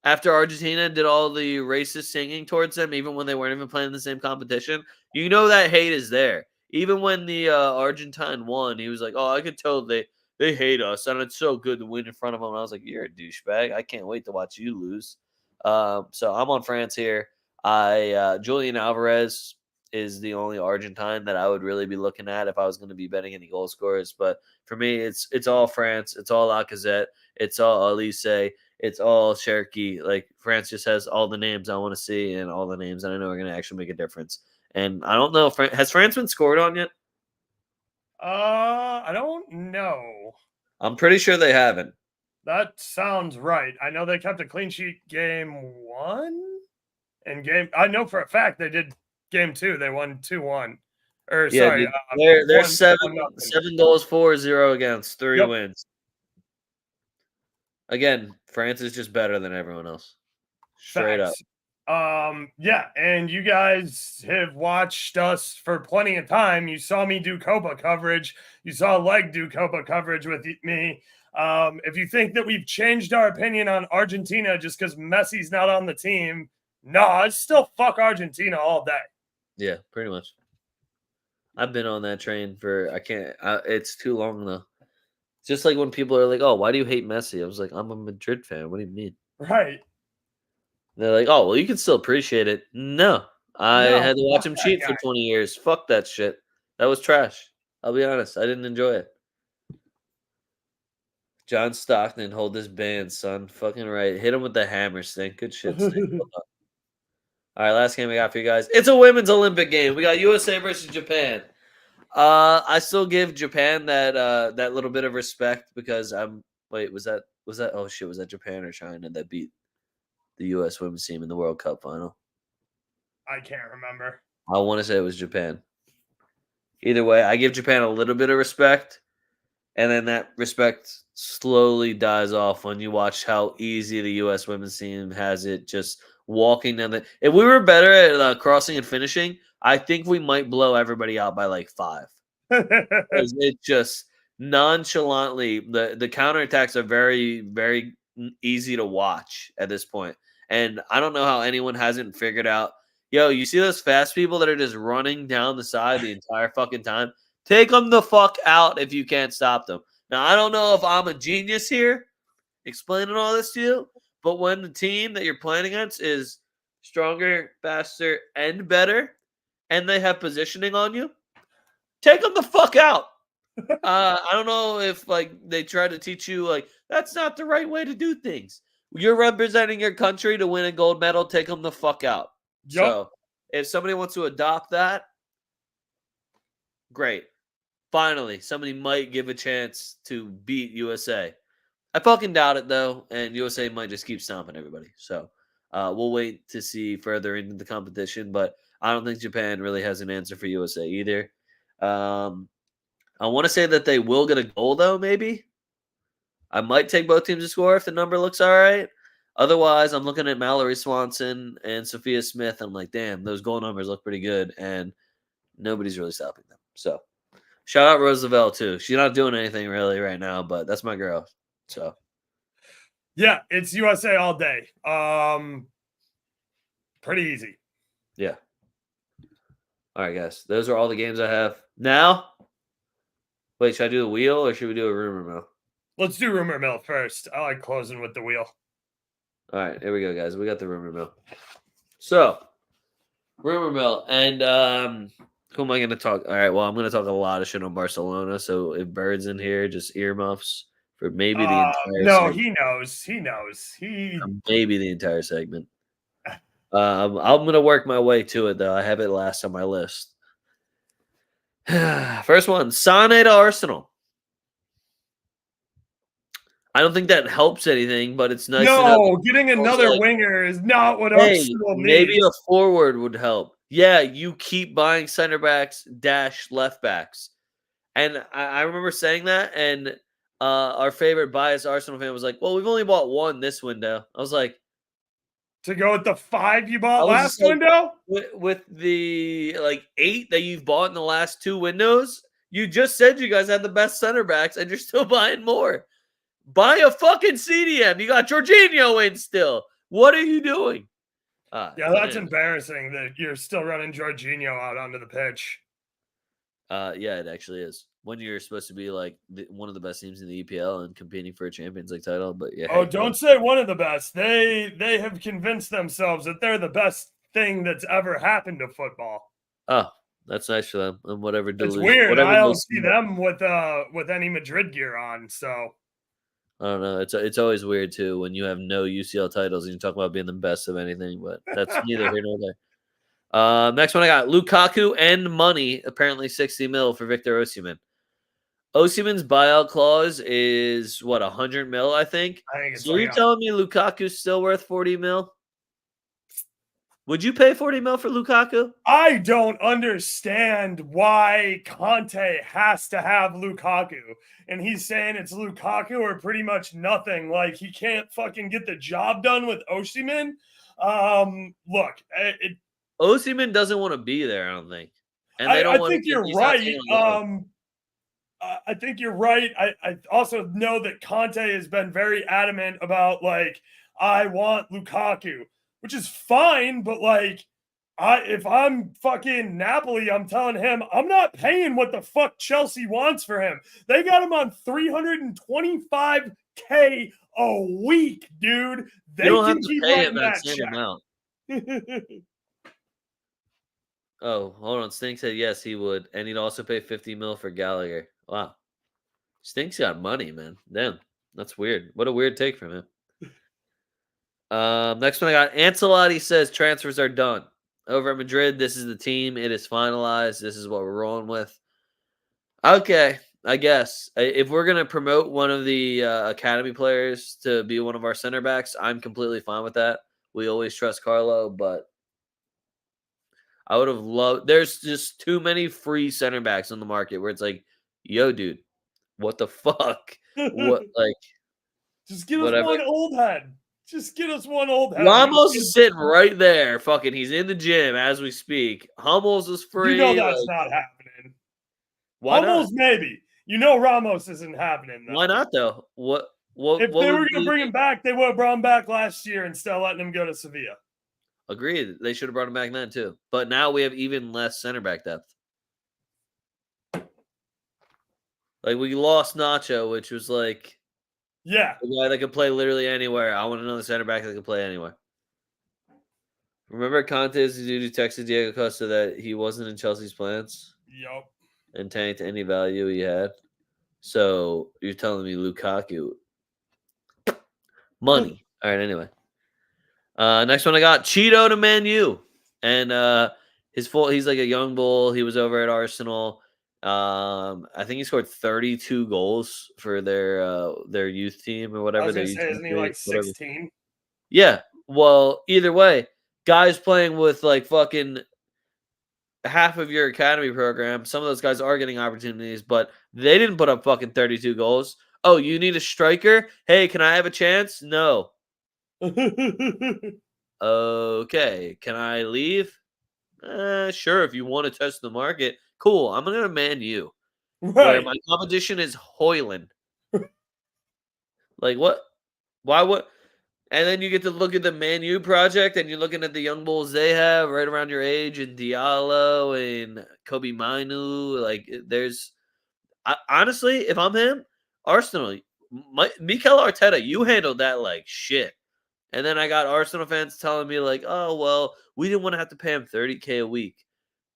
S1: After Argentina did all the racist singing towards them, even when they weren't even playing the same competition, you know that hate is there. Even when the Argentine won, he was like, "Oh, I could tell they hate us, and it's so good to win in front of them." And I was like, "You're a douchebag. I can't wait to watch you lose." So I'm on France here. Julian Alvarez is the only Argentine that I would really be looking at if I was going to be betting any goal scorers. But for me, it's all France. It's all Lacazette. It's all Elise. It's all Cherky. Like France just has all the names I want to see and all the names that I know are going to actually make a difference. And I don't know if has France been scored on yet?
S2: I don't know.
S1: I'm pretty sure they haven't.
S2: That sounds right. I know they kept a clean sheet game 1 and I know for a fact they did game 2. They won 2-1. Or
S1: Yeah,
S2: sorry,
S1: dude, they're
S2: one,
S1: seven
S2: 1-0.
S1: 7 goals, 4-0 against, 3
S2: Yep.
S1: wins. Again, France is just better than everyone else. Straight up.
S2: Facts. Yeah, and you guys have watched us for plenty of time. You saw me do Copa coverage. You saw Leg do Copa coverage with me. If you think that we've changed our opinion on Argentina just because Messi's not on the team, no, I still fuck Argentina all day.
S1: Yeah, pretty much. I've been on that train for I can't. It's too long though. Just like when people are like, "Oh, why do you hate Messi?" I was like, "I'm a Madrid fan. What do you mean?"
S2: Right.
S1: They're like, "Oh, well, you can still appreciate it." No, I
S2: No,
S1: had to watch
S2: fuck
S1: him
S2: that
S1: cheat
S2: guy.
S1: for 20 years. Fuck that shit. That was trash. I'll be honest. I didn't enjoy it. John Stockton, hold this band, son. Fucking right. Hit him with the hammer, Stink. Good shit, Stink. Well done. All right, last game we got for you guys. It's a women's Olympic game. We got USA versus Japan. I still give Japan that little bit of respect because was that oh shit, was that Japan or China that beat the US women's team in the World Cup final?
S2: I can't remember.
S1: I want to say it was Japan. Either way, I give Japan a little bit of respect, and then that respect slowly dies off when you watch how easy the U.S. women's team has it just walking down the. If we were better at crossing and finishing, I think we might blow everybody out by like 5. Because it just nonchalantly the counterattacks are very very easy to watch at this point, and I don't know how anyone hasn't figured out. Yo, you see those fast people that are just running down the side the entire fucking time? Take them the fuck out if you can't stop them. Now I don't know if I'm a genius here explaining all this to you, but when the team that you're playing against is stronger, faster, and better, and they have positioning on you, take them the fuck out. I don't know if like they try to teach you like that's not the right way to do things. You're representing your country to win a gold medal. Take them the fuck out.
S2: Yup.
S1: So if somebody wants to adopt that, great. Finally, somebody might give a chance to beat USA. I fucking doubt it though, and USA might just keep stomping everybody. So we'll wait to see further into the competition, but I don't think Japan really has an answer for USA either. Um, I want to say that they will get a goal, though, maybe. I might take both teams to score if the number looks all right. Otherwise, I'm looking at Mallory Swanson and Sophia Smith. I'm like, damn, those goal numbers look pretty good, and nobody's really stopping them. So, shout out Roosevelt, too. She's not doing anything really right now, but that's my girl. So,
S2: yeah, it's USA all day. Pretty easy.
S1: yeah. All right, guys. Those are all the games I have. Now, wait, should I do the wheel or should we do a rumor mill?
S2: Let's do rumor mill first. I like closing with the wheel.
S1: All right, here we go, guys. We got the rumor mill. So, rumor mill. And who am I going to talk? All right, well, I'm going to talk a lot of shit on Barcelona. So, if Bird's in here, just earmuffs for maybe the entire
S2: No,
S1: segment.
S2: he knows. He knows.
S1: Maybe the entire segment. I'm going to work my way to it, though. I have it last on my list. First one, Sane to Arsenal. I don't think that helps anything, but it's nice to know.
S2: No, getting another winger is not what Arsenal needs.
S1: Maybe a forward would help. Yeah, you keep buying center backs - left backs. And I remember saying that, and our favorite biased Arsenal fan was like, well, we've only bought one this window. I was like,
S2: to go with the 5 you bought last window?
S1: With the 8 that you've bought in the last 2 windows, you just said you guys had the best center backs, and you're still buying more. Buy a fucking CDM. You got Jorginho in still. What are you doing?
S2: Yeah, that's embarrassing that you're still running Jorginho out onto the pitch.
S1: Yeah, it actually is. When you're supposed to be like one of the best teams in the EPL and competing for a Champions League title, but yeah.
S2: Oh, don't say one of the best. They have convinced themselves that they're the best thing that's ever happened to football.
S1: Oh, that's nice for them. And whatever.
S2: It's weird. I don't see them with any Madrid gear on. So
S1: I don't know. It's always weird too when you have no UCL titles and you talk about being the best of anything, but that's neither here nor there. Next one I got Lukaku and money, apparently 60 mil for Victor Osimhen. Osimhen's buyout clause is what, 100 mil, I think. So you're telling me Lukaku's still worth 40 mil? Would you pay 40 mil for Lukaku?
S2: I don't understand why Conte has to have Lukaku. And he's saying it's Lukaku or pretty much nothing. Like, he can't fucking get the job done with Osimhen. Look,
S1: Osimhen doesn't want to be there, I don't think.
S2: And they don't I think you're right. I think you're right. I also know that Conte has been very adamant about, like, I want Lukaku, which is fine, but like, if I'm fucking Napoli, I'm telling him I'm not paying what the fuck Chelsea wants for him. They got him on $325K a week, dude. They can keep writing that check.
S1: Oh, hold on. Stink said yes, he would, and he'd also pay 50 mil for Gallagher. Wow, Stink's got money, man. Damn, that's weird. What a weird take from him. Next one I got. Ancelotti says transfers are done. Over at Madrid, this is the team. It is finalized. This is what we're rolling with. Okay, I guess. If we're going to promote one of the academy players to be one of our center backs, I'm completely fine with that. We always trust Carlo, but I would have loved... There's just too many free center backs on the market where it's like, yo, dude, what the fuck? What, like...
S2: Just give us one old head. Just get us one old head.
S1: Ramos is sitting right there. Fucking, he's in the gym as we speak. Hummels is free.
S2: You know that's not happening.
S1: Why
S2: Hummels,
S1: not?
S2: Maybe. You know Ramos isn't happening, though.
S1: Why not, though? If
S2: they were going to bring him back, they would have brought him back last year instead of letting him go to Sevilla.
S1: Agreed. They should have brought him back then, too. But now we have even less center back depth. Like, we lost Nacho, which was like...
S2: Yeah.
S1: A guy that could play literally anywhere. I want another center back that could play anywhere. Remember Conte is the dude who texted Diego Costa that he wasn't in Chelsea's plans?
S2: Yep.
S1: And tanked any value he had? So you're telling me Lukaku. Money. All right, anyway. Next one I got. Cheeto to Man U. And he's like a young bull. He was over at Arsenal. I think he scored 32 goals for their youth team or whatever.
S2: I was gonna say, isn't he like 16?
S1: Yeah. Well, either way, guys playing with like fucking half of your academy program. Some of those guys are getting opportunities, but they didn't put up fucking 32 goals. Oh, you need a striker? Hey, can I have a chance? No. Okay. Can I leave? Sure, if you want to test the market. Cool. I'm gonna Man U, where
S2: Right.
S1: my competition is Hoyland. Like what? Why would? And then you get to look at the Man U project, and you're looking at the young bulls they have right around your age, and Diallo and Kobe Mainu. Like, honestly, if I'm him, Arsenal, Mikel Arteta, you handled that like shit. And then I got Arsenal fans telling me like, oh well, we didn't want to have to pay him 30K a week.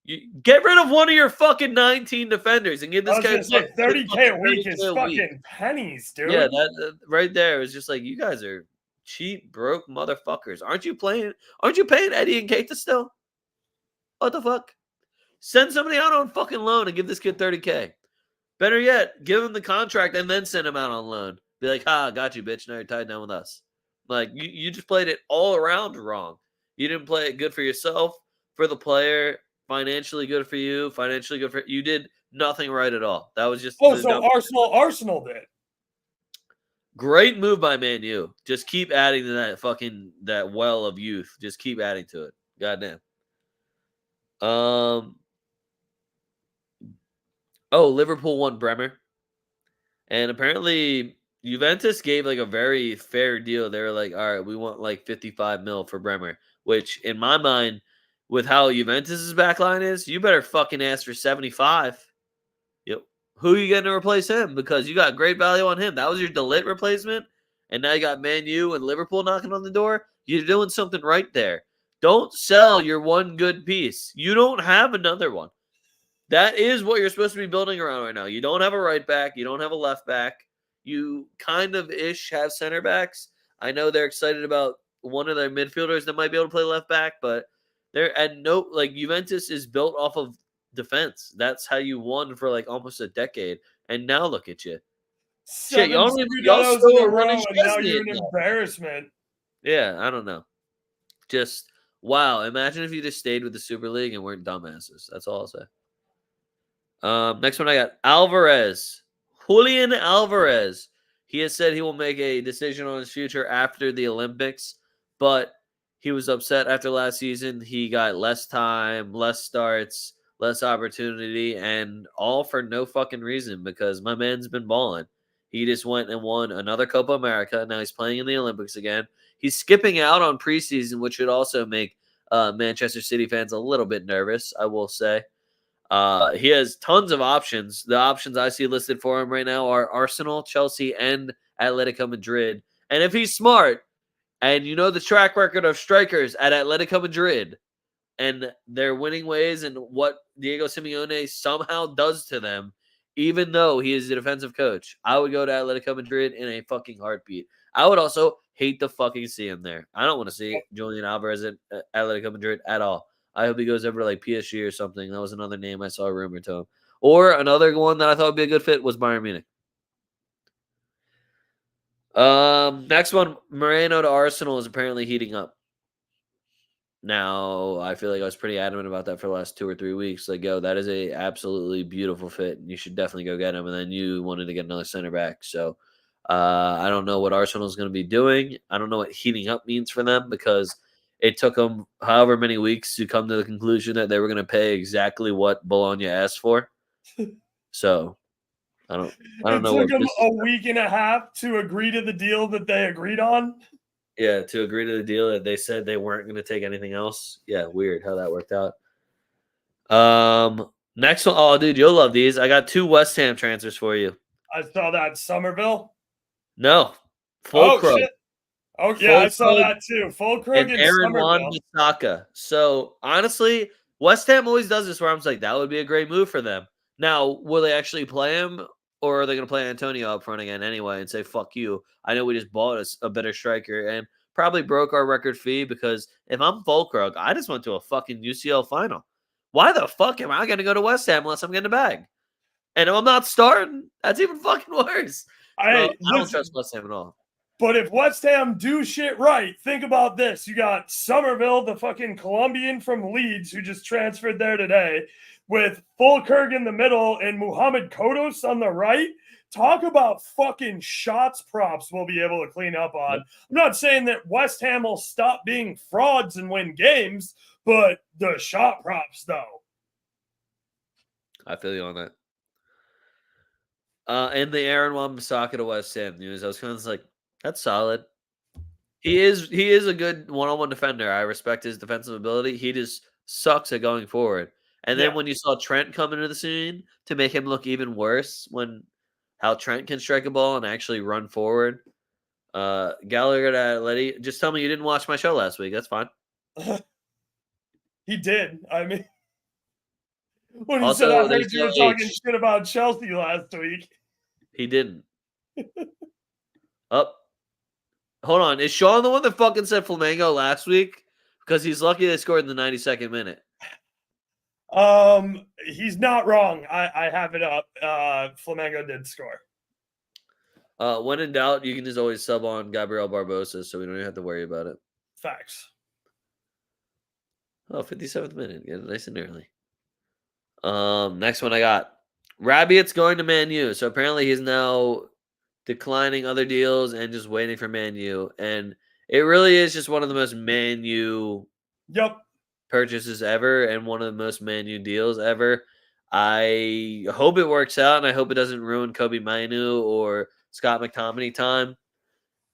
S1: You get rid of one of your fucking 19 defenders and give
S2: I
S1: this
S2: was
S1: guy
S2: gonna say 30K a week
S1: 30K
S2: is
S1: a week.
S2: fucking pennies, dude.
S1: Yeah, that right there is just like you guys are cheap, broke motherfuckers. Aren't you paying Eddie and Keita still? What the fuck? Send somebody out on fucking loan and give this kid 30K. Better yet, give him the contract and then send him out on loan. Be like, got you, bitch. Now you're tied down with us. Like you just played it all around wrong. You didn't play it good for yourself, for the player, financially good for you, financially good for you. Did nothing right at all. That was just
S2: Oh, so Arsenal did.
S1: great move by Man U. Just keep adding to that well of youth. Just keep adding to it. Goddamn. Oh, Liverpool won Bremer. And apparently Juventus gave like a very fair deal. They were like, all right, we want like 55 mil for Bremer, which in my mind, with how Juventus's backline is, you better fucking ask for 75. Yep. Who are you getting to replace him? Because you got great value on him. That was your Delit replacement. And now you got Man U and Liverpool knocking on the door. You're doing something right there. Don't sell your one good piece. You don't have another one. That is what you're supposed to be building around right now. You don't have a right back. You don't have a left back. You kind of ish have center backs. I know they're excited about one of their midfielders that might be able to play left back, but they're at no like Juventus is built off of defense. That's how you won for like almost a decade. And now look at you. Shit,
S2: 7
S1: y'all
S2: Scudettos in
S1: still
S2: a
S1: are running
S2: row, and now
S1: Szczesny
S2: you're
S1: in
S2: an
S1: that.
S2: embarrassment.
S1: Yeah, I don't know. Just wow. Imagine if you just stayed with the Super League and weren't dumbasses. That's all I'll say. Next one I got Alvarez. Julian Alvarez. He has said he will make a decision on his future after the Olympics, but he was upset after last season. He got less time, less starts, less opportunity, and all for no fucking reason because my man's been balling. He just went and won another Copa America. Now he's playing in the Olympics again. He's skipping out on preseason, which should also make Manchester City fans a little bit nervous, I will say. He has tons of options. The options I see listed for him right now are Arsenal, Chelsea, and Atletico Madrid. And if he's smart, and you know the track record of strikers at Atletico Madrid and their winning ways and what Diego Simeone somehow does to them, even though he is the defensive coach, I would go to Atletico Madrid in a fucking heartbeat. I would also hate to fucking see him there. I don't want to see Julian Alvarez at Atletico Madrid at all. I hope he goes over to like PSG or something. That was another name I saw rumored to him. Or another one that I thought would be a good fit was Bayern Munich. Next one, Moreno to Arsenal is apparently heating up. Now, I feel like I was pretty adamant about that for the last 2 or 3 weeks. Like, yo, that is a absolutely beautiful fit. And you should definitely go get him. And then you wanted to get another center back. So I don't know what Arsenal is going to be doing. I don't know what heating up means for them because it took them however many weeks to come to the conclusion that they were going to pay exactly what Bologna asked for. So I don't
S2: It
S1: know
S2: took
S1: what
S2: them
S1: this
S2: a week and a half to agree to the deal that they agreed on.
S1: Yeah, to agree to the deal that they said they weren't going to take anything else. Yeah, weird how that worked out. Next one. Oh, dude, you'll love these. I got 2 West Ham transfers for you.
S2: I saw that Somerville.
S1: No,
S2: Oh
S1: Fulkrug.
S2: shit! Oh yeah, I saw
S1: Fulkrug
S2: that too. Fulkrug
S1: and
S2: and
S1: Aaron
S2: Somerville.
S1: Wan-Bissaka. So honestly, West Ham always does this where I'm just like, that would be a great move for them. Now, will they actually play him, or are they going to play Antonio up front again anyway and say, fuck you? I know we just bought a better striker and probably broke our record fee because if I'm Fulkrug, I just went to a fucking UCL final. Why the fuck am I going to go to West Ham unless I'm getting a bag? And if I'm not starting, that's even fucking worse. So
S2: Hey,
S1: I don't
S2: listen,
S1: trust West Ham at all.
S2: But if West Ham do shit right, think about this. You got Somerville, the fucking Colombian from Leeds, who just transferred there today, with Fulkerg in the middle and Muhammad Kodos on the right. Talk about fucking shots props we'll be able to clean up on.
S1: Yep.
S2: I'm not saying that West Ham will stop being frauds and win games, but the shot props, though.
S1: I feel you on that. And the Aaron Wan-Bissaka to West Ham news, I was kind of like, that's solid. He is a good one-on-one defender. I respect his defensive ability. He just sucks at going forward. And then when you saw Trent come into the scene to make him look even worse, when how Trent can strike a ball and actually run forward. Gallagher to Letty, just tell me you didn't watch my show last week. That's fine.
S2: He did. I mean, when he
S1: Also,
S2: said I heard
S1: there's
S2: you were
S1: no
S2: talking
S1: H.
S2: shit about Chelsea last week.
S1: He didn't. Up. Hold on. Is Sean the one that fucking said Flamengo last week? Because he's lucky they scored in the 92nd minute.
S2: He's not wrong. I have it up. Flamengo did score.
S1: When in doubt, you can just always sub on Gabriel Barbosa, so we don't even have to worry about it.
S2: Facts.
S1: Oh, 57th minute. Get it nice and early. Next one I got. Rabiot's going to Man U. So apparently he's now declining other deals and just waiting for Man U. And it really is just one of the most Man U purchases ever and one of the most Man U deals ever. I hope it works out, and I hope it doesn't ruin Kobe Mainu or Scott McTominay time.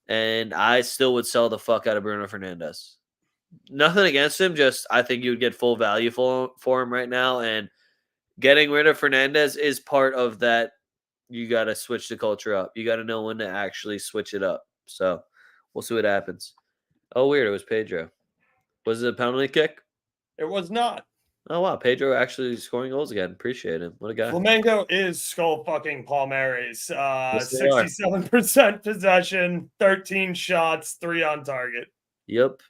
S1: And I still would sell the fuck out of Bruno Fernandes. Nothing against him, just I think you would get full value for him right now. And getting rid of Fernandes is part of that. You got to switch the culture up. You got to know when to actually switch it up. So we'll see what happens. Oh, weird. It was Pedro. Was it a penalty kick?
S2: It was not.
S1: Oh, wow. Pedro actually scoring goals again. Appreciate him. What a guy.
S2: Flamengo is skull fucking Palmares. 67% possession, 13 shots, 3 on target.
S1: Yep.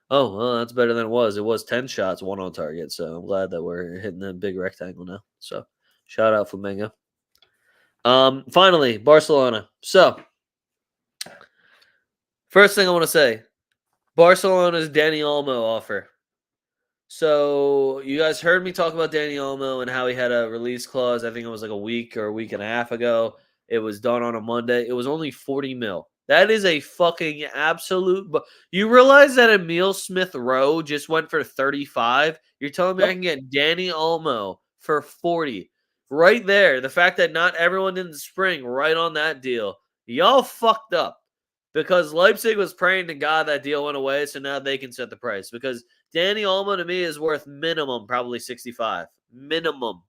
S1: Oh, well, that's better than it was. It was 10 shots, 1 on target. So I'm glad that we're hitting the big rectangle now. So shout out Flamengo. Finally, Barcelona. So first thing I want to say, Barcelona's Dani Olmo offer. So you guys heard me talk about Dani Olmo and how he had a release clause. I think it was like a week or a week and a half ago. It was done on a Monday. It was only 40 mil. That is a fucking absolute. You realize that Emile Smith Rowe just went for 35? You're telling me I can get Dani Olmo for 40? Right there. The fact that not everyone didn't spring right on that deal. Y'all fucked up. Because Leipzig was praying to God that deal went away, so now they can set the price. Because Dani Olmo to me is worth minimum probably 65. Minimum.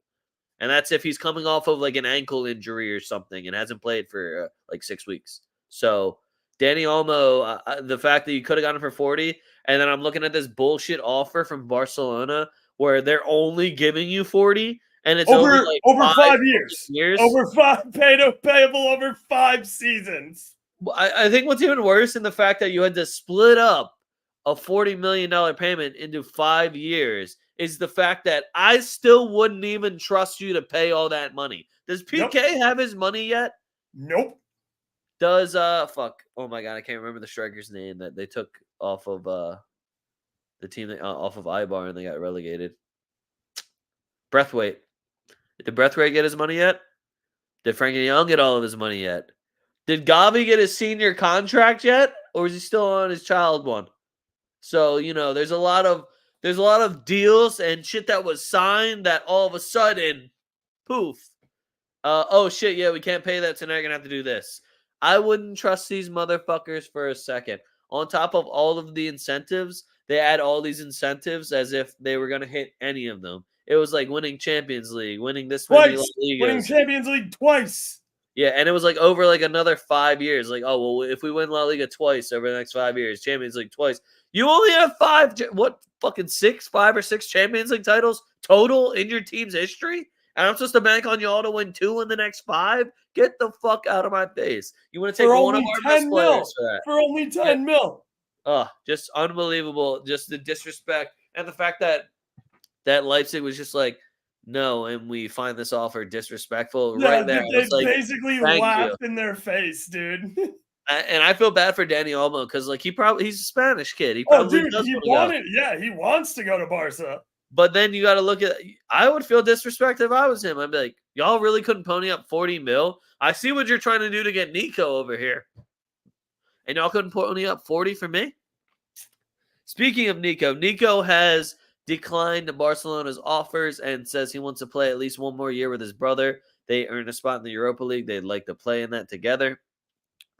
S1: And that's if he's coming off of like an ankle injury or something and hasn't played for like 6 weeks. So Dani Olmo, the fact that you could have gotten him for 40, and then I'm looking at this bullshit offer from Barcelona where they're only giving you 40, and it's
S2: over
S1: like
S2: 5 years. Over 5 payable over 5 seasons.
S1: I think what's even worse in the fact that you had to split up a $40 million payment into 5 years is the fact that I still wouldn't even trust you to pay all that money. Does PK have his money yet?
S2: Nope.
S1: Does fuck? Oh my god, I can't remember the striker's name that they took off of the team off of Ibar and they got relegated. Breathwaite. Did Breathwaite get his money yet? Did Frankie Young get all of his money yet? Did Gavi get his senior contract yet, or is he still on his child one? So there's a lot of deals and shit that was signed that all of a sudden, poof. Oh shit, yeah, we can't pay that, so now you're gonna have to do this. I wouldn't trust these motherfuckers for a second. On top of all of the incentives, they add all these incentives as if they were gonna hit any of them. It was like winning Champions League, winning this many
S2: twice,
S1: Ligas.
S2: winning Champions League twice.
S1: Yeah, and it was like over like another 5 years. Like, oh, well, if we win La Liga twice over the next 5 years, Champions League twice, you only have 5, what, fucking 5 or 6 Champions League titles total in your team's history? And I'm supposed to bank on y'all to win 2 in the next 5? Get the fuck out of my face. You want to take one of our best players for that?
S2: For only 10 mil.
S1: Oh, just unbelievable. Just the disrespect. And the fact that Leipzig was just like, no, and we find this offer disrespectful.
S2: Yeah,
S1: right there.
S2: They basically laughed in their face, dude.
S1: And I feel bad for Danny Olmo because like he's a Spanish kid. He
S2: Oh,
S1: probably
S2: dude,
S1: does
S2: he
S1: want to go.
S2: wanted. Yeah, he wants to go to Barca.
S1: But then you got to look at. I would feel disrespect if I was him. I'd be like, y'all really couldn't pony up 40 mil. I see what you're trying to do to get Nico over here, and y'all couldn't pony up 40 for me. Speaking of Nico, Nico has declined Barcelona's offers and says he wants to play at least one more year with his brother. They earned a spot in the Europa League. They'd like to play in that together.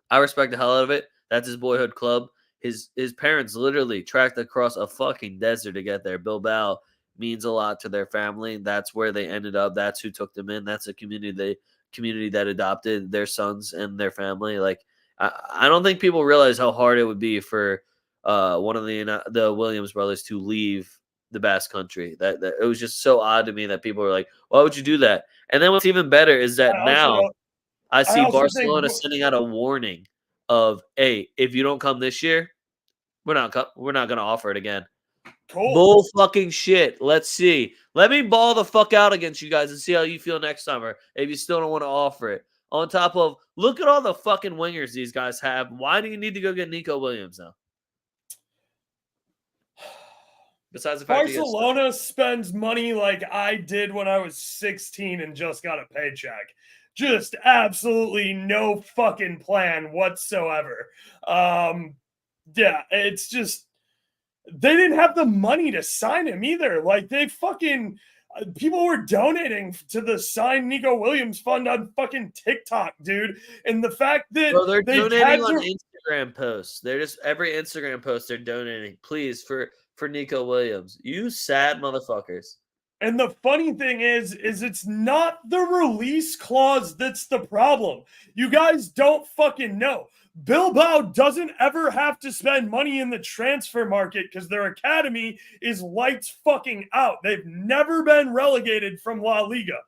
S1: I respect the hell out of it. That's his boyhood club. His parents literally tracked across a fucking desert to get there. Bilbao means a lot to their family. That's where they ended up. That's who took them in. That's a community that adopted their sons and their family. Like I don't think people realize how hard it would be for one of the Williams brothers to leave the Basque Country. That it was just so odd to me that people were like, "Why would you do that?" And then what's even better is that now I
S2: I
S1: see
S2: also think
S1: Barcelona sending out a warning of, "Hey, if you don't come this year, we're not going to offer it again."
S2: cool.
S1: Bull fucking shit. Let's see. Let me ball the fuck out against you guys and see how you feel next summer if you still don't want to offer it. On top of, look at all the fucking wingers these guys have. Why do you need to go get Nico Williams now? Besides the fact
S2: Barcelona spends money like I did when I was 16 and just got a paycheck. Just absolutely no fucking plan whatsoever. Yeah, it's just they didn't have the money to sign him either. Like they fucking people were donating to the Sign Nico Williams fund on fucking TikTok, dude. And the fact that
S1: Bro, they're
S2: they
S1: donating on Instagram posts. They're just every Instagram post they're donating. Please for Nico Williams. You sad motherfuckers.
S2: And the funny thing is it's not the release clause that's the problem. You guys don't fucking know. Bilbao doesn't ever have to spend money in the transfer market because their academy is lights fucking out. They've never been relegated from La Liga.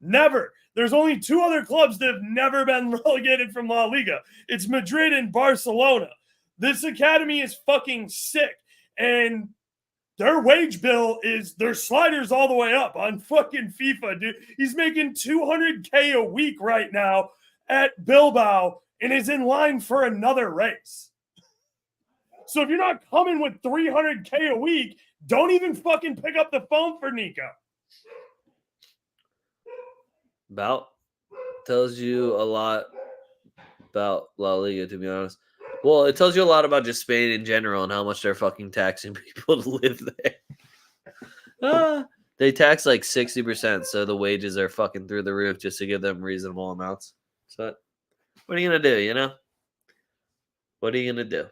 S2: Never. There's only two other clubs that have never been relegated from La Liga. It's Madrid and Barcelona. This academy is fucking sick. And their wage bill is their sliders all the way up on fucking FIFA, dude. He's making $200K a week right now at Bilbao and is in line for another race. So if you're not coming with $300K a week, don't even fucking pick up the phone for Nico.
S1: About tells you a lot about La Liga, to be honest. Well, it tells you a lot about just Spain in general and how much they're fucking taxing people to live there. They tax like 60%, so the wages are fucking through the roof just to give them reasonable amounts. So, what are you gonna do? You know, what are you gonna do?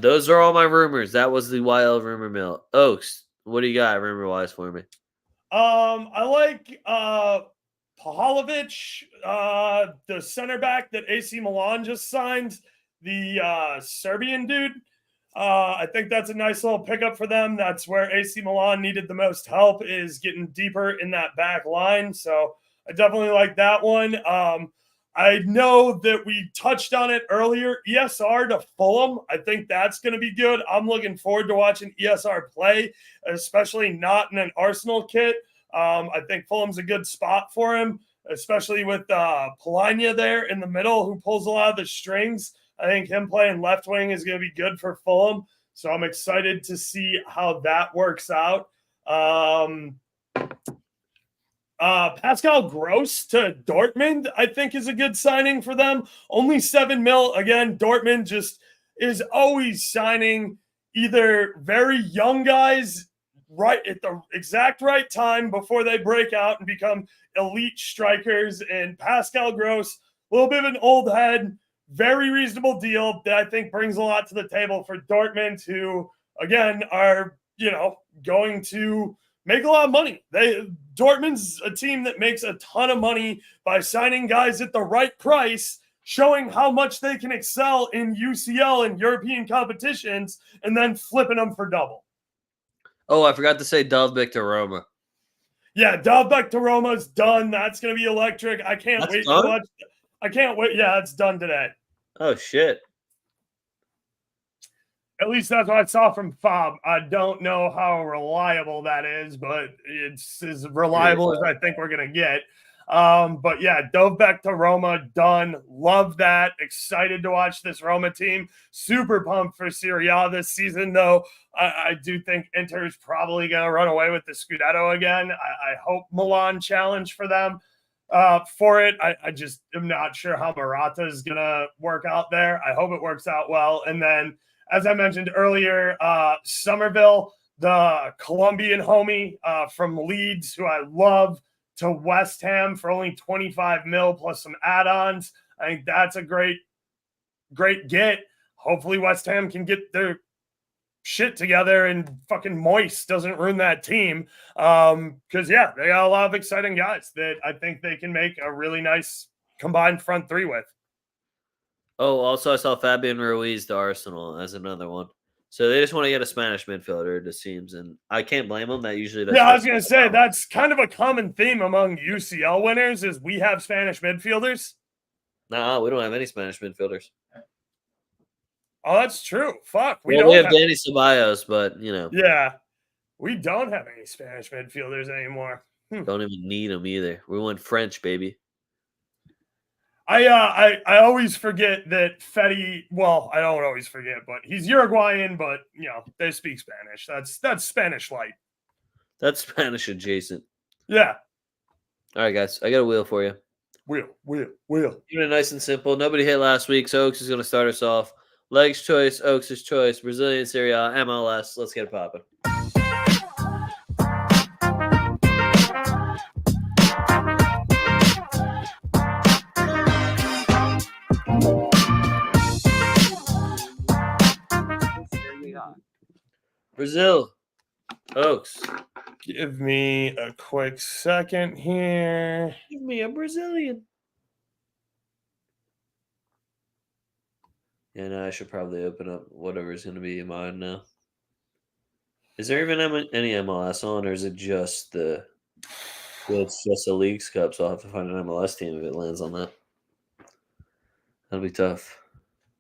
S1: Those are all my rumors. That was the YL rumor mill. Oaks, what do you got rumor wise for me?
S2: I like Pahalovic, the center back that AC Milan just signed, the Serbian dude. I think that's a nice little pickup for them. That's where AC Milan needed the most help, is getting deeper in that back line. So I definitely like that one. I know that we touched on it earlier. ESR to Fulham. I think that's going to be good. I'm looking forward to watching ESR play, especially not in an Arsenal kit. I think Fulham's a good spot for him, especially with Polania there in the middle, who pulls a lot of the strings. I think him playing left wing is going to be good for Fulham. So I'm excited to see how that works out. Pascal Gross to Dortmund, I think, is a good signing for them. Only $7 million. Again, Dortmund just is always signing either very young guys right at the exact right time before they break out and become elite strikers. And Pascal Gross, a little bit of an old head, very reasonable deal that I think brings a lot to the table for Dortmund, who, again, are, going to make a lot of money. Dortmund's a team that makes a ton of money by signing guys at the right price, showing how much they can excel in UCL and European competitions, and then flipping them for double.
S1: Oh, I forgot to say Dovbyk to Roma.
S2: Yeah, Dovbyk to Roma's done. That's going to be electric. I can't wait to watch. I can't wait. Yeah, it's done today.
S1: Oh, shit.
S2: At least that's what I saw from Fob. I don't know how reliable that is, but it's as reliable as I think we're going to get. But yeah, dove back to Roma, done. Love that. Excited to watch this Roma team. Super pumped for Serie A this season, though. I do think Inter's probably going to run away with the Scudetto again. I hope Milan challenge for them for it. I just am not sure how Morata is going to work out there. I hope it works out well. And then, as I mentioned earlier, Somerville, the Colombian homie from Leeds, who I love, to West Ham for only 25 mil plus some add-ons. I think that's a great get. Hopefully West Ham can get their shit together and fucking Moist doesn't ruin that team. Because yeah, they got a lot of exciting guys that I think they can make a really nice combined front three with.
S1: Oh, also I saw Fabian Ruiz to Arsenal as another one. So they just want to get a Spanish midfielder, it seems, and I can't blame them. That usually does.
S2: Yeah, I was gonna say that's kind of a common theme among UCL winners is we have Spanish midfielders.
S1: Nah, we don't have any Spanish midfielders.
S2: Oh, that's true. Fuck,
S1: we have Danny Ceballos, but you know,
S2: yeah, we don't have any Spanish midfielders anymore.
S1: Don't even need them either. We went French, baby.
S2: I always forget that Fetty. Well, I don't always forget, but he's Uruguayan. But you know they speak Spanish. That's Spanish light.
S1: That's Spanish adjacent.
S2: Yeah.
S1: All right, guys. I got a wheel for you.
S2: Wheel.
S1: Keep it nice and simple. Nobody hit last week, so Oaks is going to start us off. Legs choice, Oaks' choice, Brazilian Serie A, MLS. Let's get it popping. Brazil, Oaks.
S2: Give me a quick second here.
S1: Give me a Brazilian. Yeah, no, I should probably open up whatever's going to be in mine now. Is there even any MLS on, or is it just the? Well, it's just a Leagues Cup, so I'll have to find an MLS team if it lands on that. That'll be tough.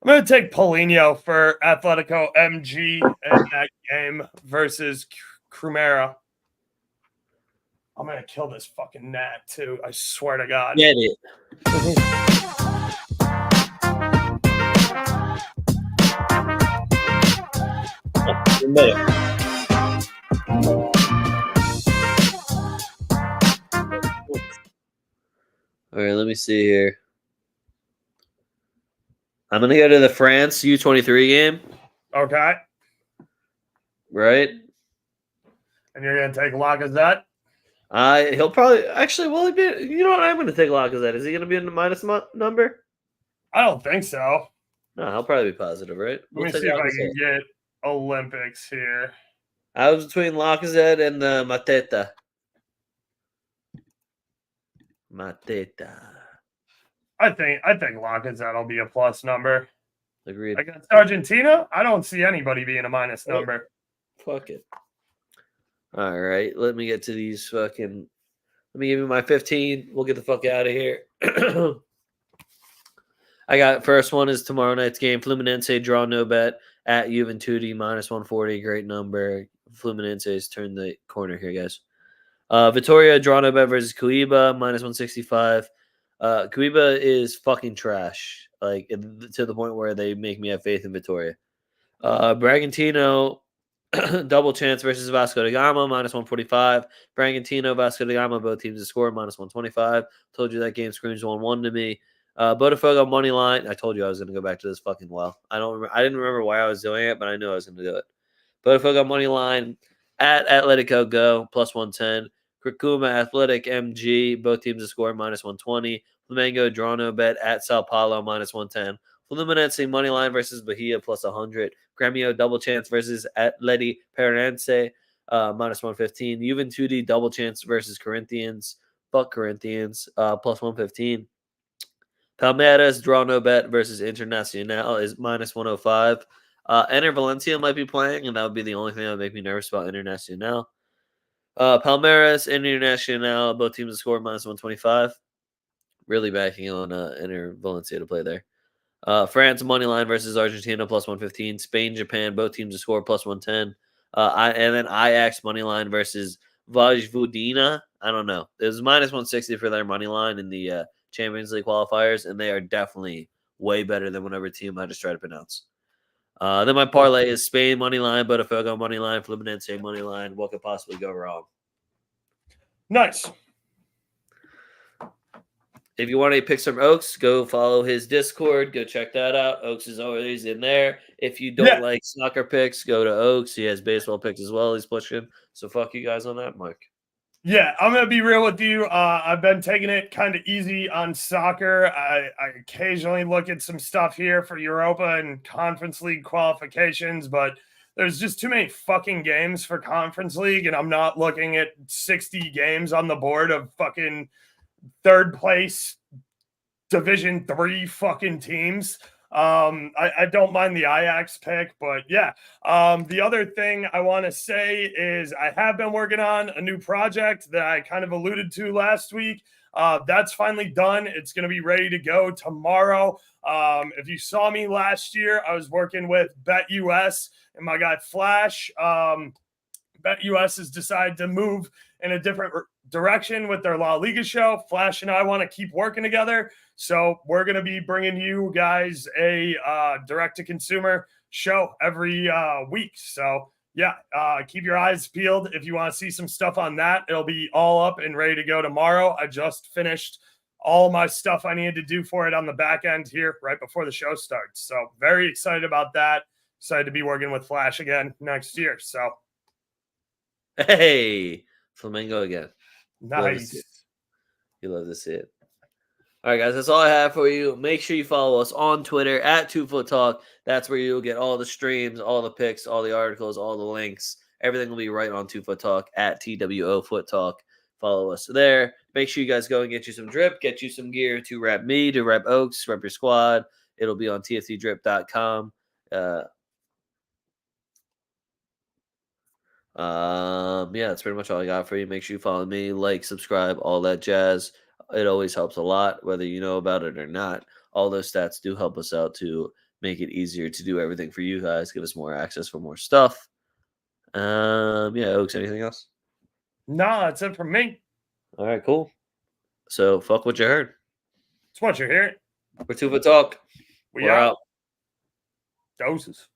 S2: I'm going to take Paulinho for Atletico MG in that game versus Crumera. I'm going to kill this fucking gnat, too. I swear to God.
S1: Get it. All right, let me see here. I'm going to go to the France U23 game.
S2: Okay.
S1: Right?
S2: And you're going to take Lacazette?
S1: He'll probably actually. Will he be? You know what? I'm going to take Lacazette. Is he going to be in the minus number?
S2: I don't think so.
S1: No, he'll probably be positive, right?
S2: Let me see if I can get Olympics here.
S1: I was between Lacazette and Mateta.
S2: I think Lacazette will be a plus number.
S1: Agreed.
S2: Against Argentina, I don't see anybody being a minus number.
S1: Fuck it. All right, let me get to these fucking. Let me give you my 15. We'll get the fuck out of here. I got first one is tomorrow night's game. Fluminense draw no bet at Juventude minus 140. Great number. Fluminense has turned the corner here, guys. Vitoria draw no bet versus Cuiba minus 165. Cuiba is fucking trash, like to the point where they make me have faith in Vitoria. Bragantino double chance versus Vasco da Gama minus 145. Bragantino, Vasco da Gama, both teams to score minus 125. Told you that game screams 1-1 to me. Botafogo money line. I told you I was going to go back to this fucking well. I didn't remember why I was doing it, but I knew I was going to do it. Botafogo money line at Atletico Go plus 110. Cricuma Athletic MG, both teams to score minus 120. Flamengo draw no bet at Sao Paulo minus 110. Fluminense money line versus Bahia plus 100. Gremio double chance versus Atleti Paranaense minus 115. Juventude double chance versus Corinthians. Fuck Corinthians plus 115. Palmeiras draw no bet versus Internacional is minus 105. Enter Valencia might be playing, and that would be the only thing that would make me nervous about Internacional. Palmeiras, Internacional, both teams to score minus 125. Really backing on Enter Valencia to play there. France money line versus Argentina plus 115. Spain, Japan, both teams to score plus 110. And then Ajax money line versus Vojvodina. I don't know. It was minus 160 for their money line in the Champions League qualifiers, and they are definitely way better than whatever team I just tried to pronounce. Then my parlay is Spain money line, Botafogo money line, Fluminense money line. What could possibly go wrong?
S2: Nice.
S1: If you want any picks from Oaks, go follow his Discord. Go check that out. Oaks is always in there. If you don't like soccer picks, go to Oaks. He has baseball picks as well. He's pushing. So fuck you guys on that, Mike.
S2: Yeah, I'm going to be real with you. I've been taking it kind of easy on soccer. I occasionally look at some stuff here for Europa and Conference League qualifications, but there's just too many fucking games for Conference League, and I'm not looking at 60 games on the board of fucking third place Division 3 fucking teams. I don't mind the Ajax pick, but yeah. The other thing I want to say is I have been working on a new project that I kind of alluded to last week. That's finally done. It's going to be ready to go tomorrow. If you saw me last year, I was working with BetUS and my guy Flash. BetUS has decided to move in a different direction with their La Liga show. Flash and I want to keep working together. So we're going to be bringing you guys a direct-to-consumer show every week. So, yeah, keep your eyes peeled. If you want to see some stuff on that, it'll be all up and ready to go tomorrow. I just finished all my stuff I needed to do for it on the back end here right before the show starts. So very excited about that. Excited to be working with Flash again next year. So,
S1: hey, Flamingo again.
S2: nice.
S1: You love to see it. All right, guys, that's all I have for you. Make sure you follow us on Twitter at TwoFootTalk. That's where you'll get all the streams, all the picks, all the articles, all the links. Everything will be right on TwoFootTalk at TWOFootTalk. Follow us there. Make sure you guys go and get you some drip, get you some gear to rep me, to rep Oaks, rep your squad. It'll be on tftdrip.com. Yeah, that's pretty much all I got for you. Make sure you follow me, like, subscribe, all that jazz. It always helps a lot, whether you know about it or not. All those stats do help us out to make it easier to do everything for you guys, give us more access for more stuff. Yeah, Oaks, anything else?
S2: No, that's it from me.
S1: All right, cool. So fuck what you heard.
S2: It's what you're hearing.
S1: We're TwoFootTalk.
S2: We're
S1: out.
S2: Doses.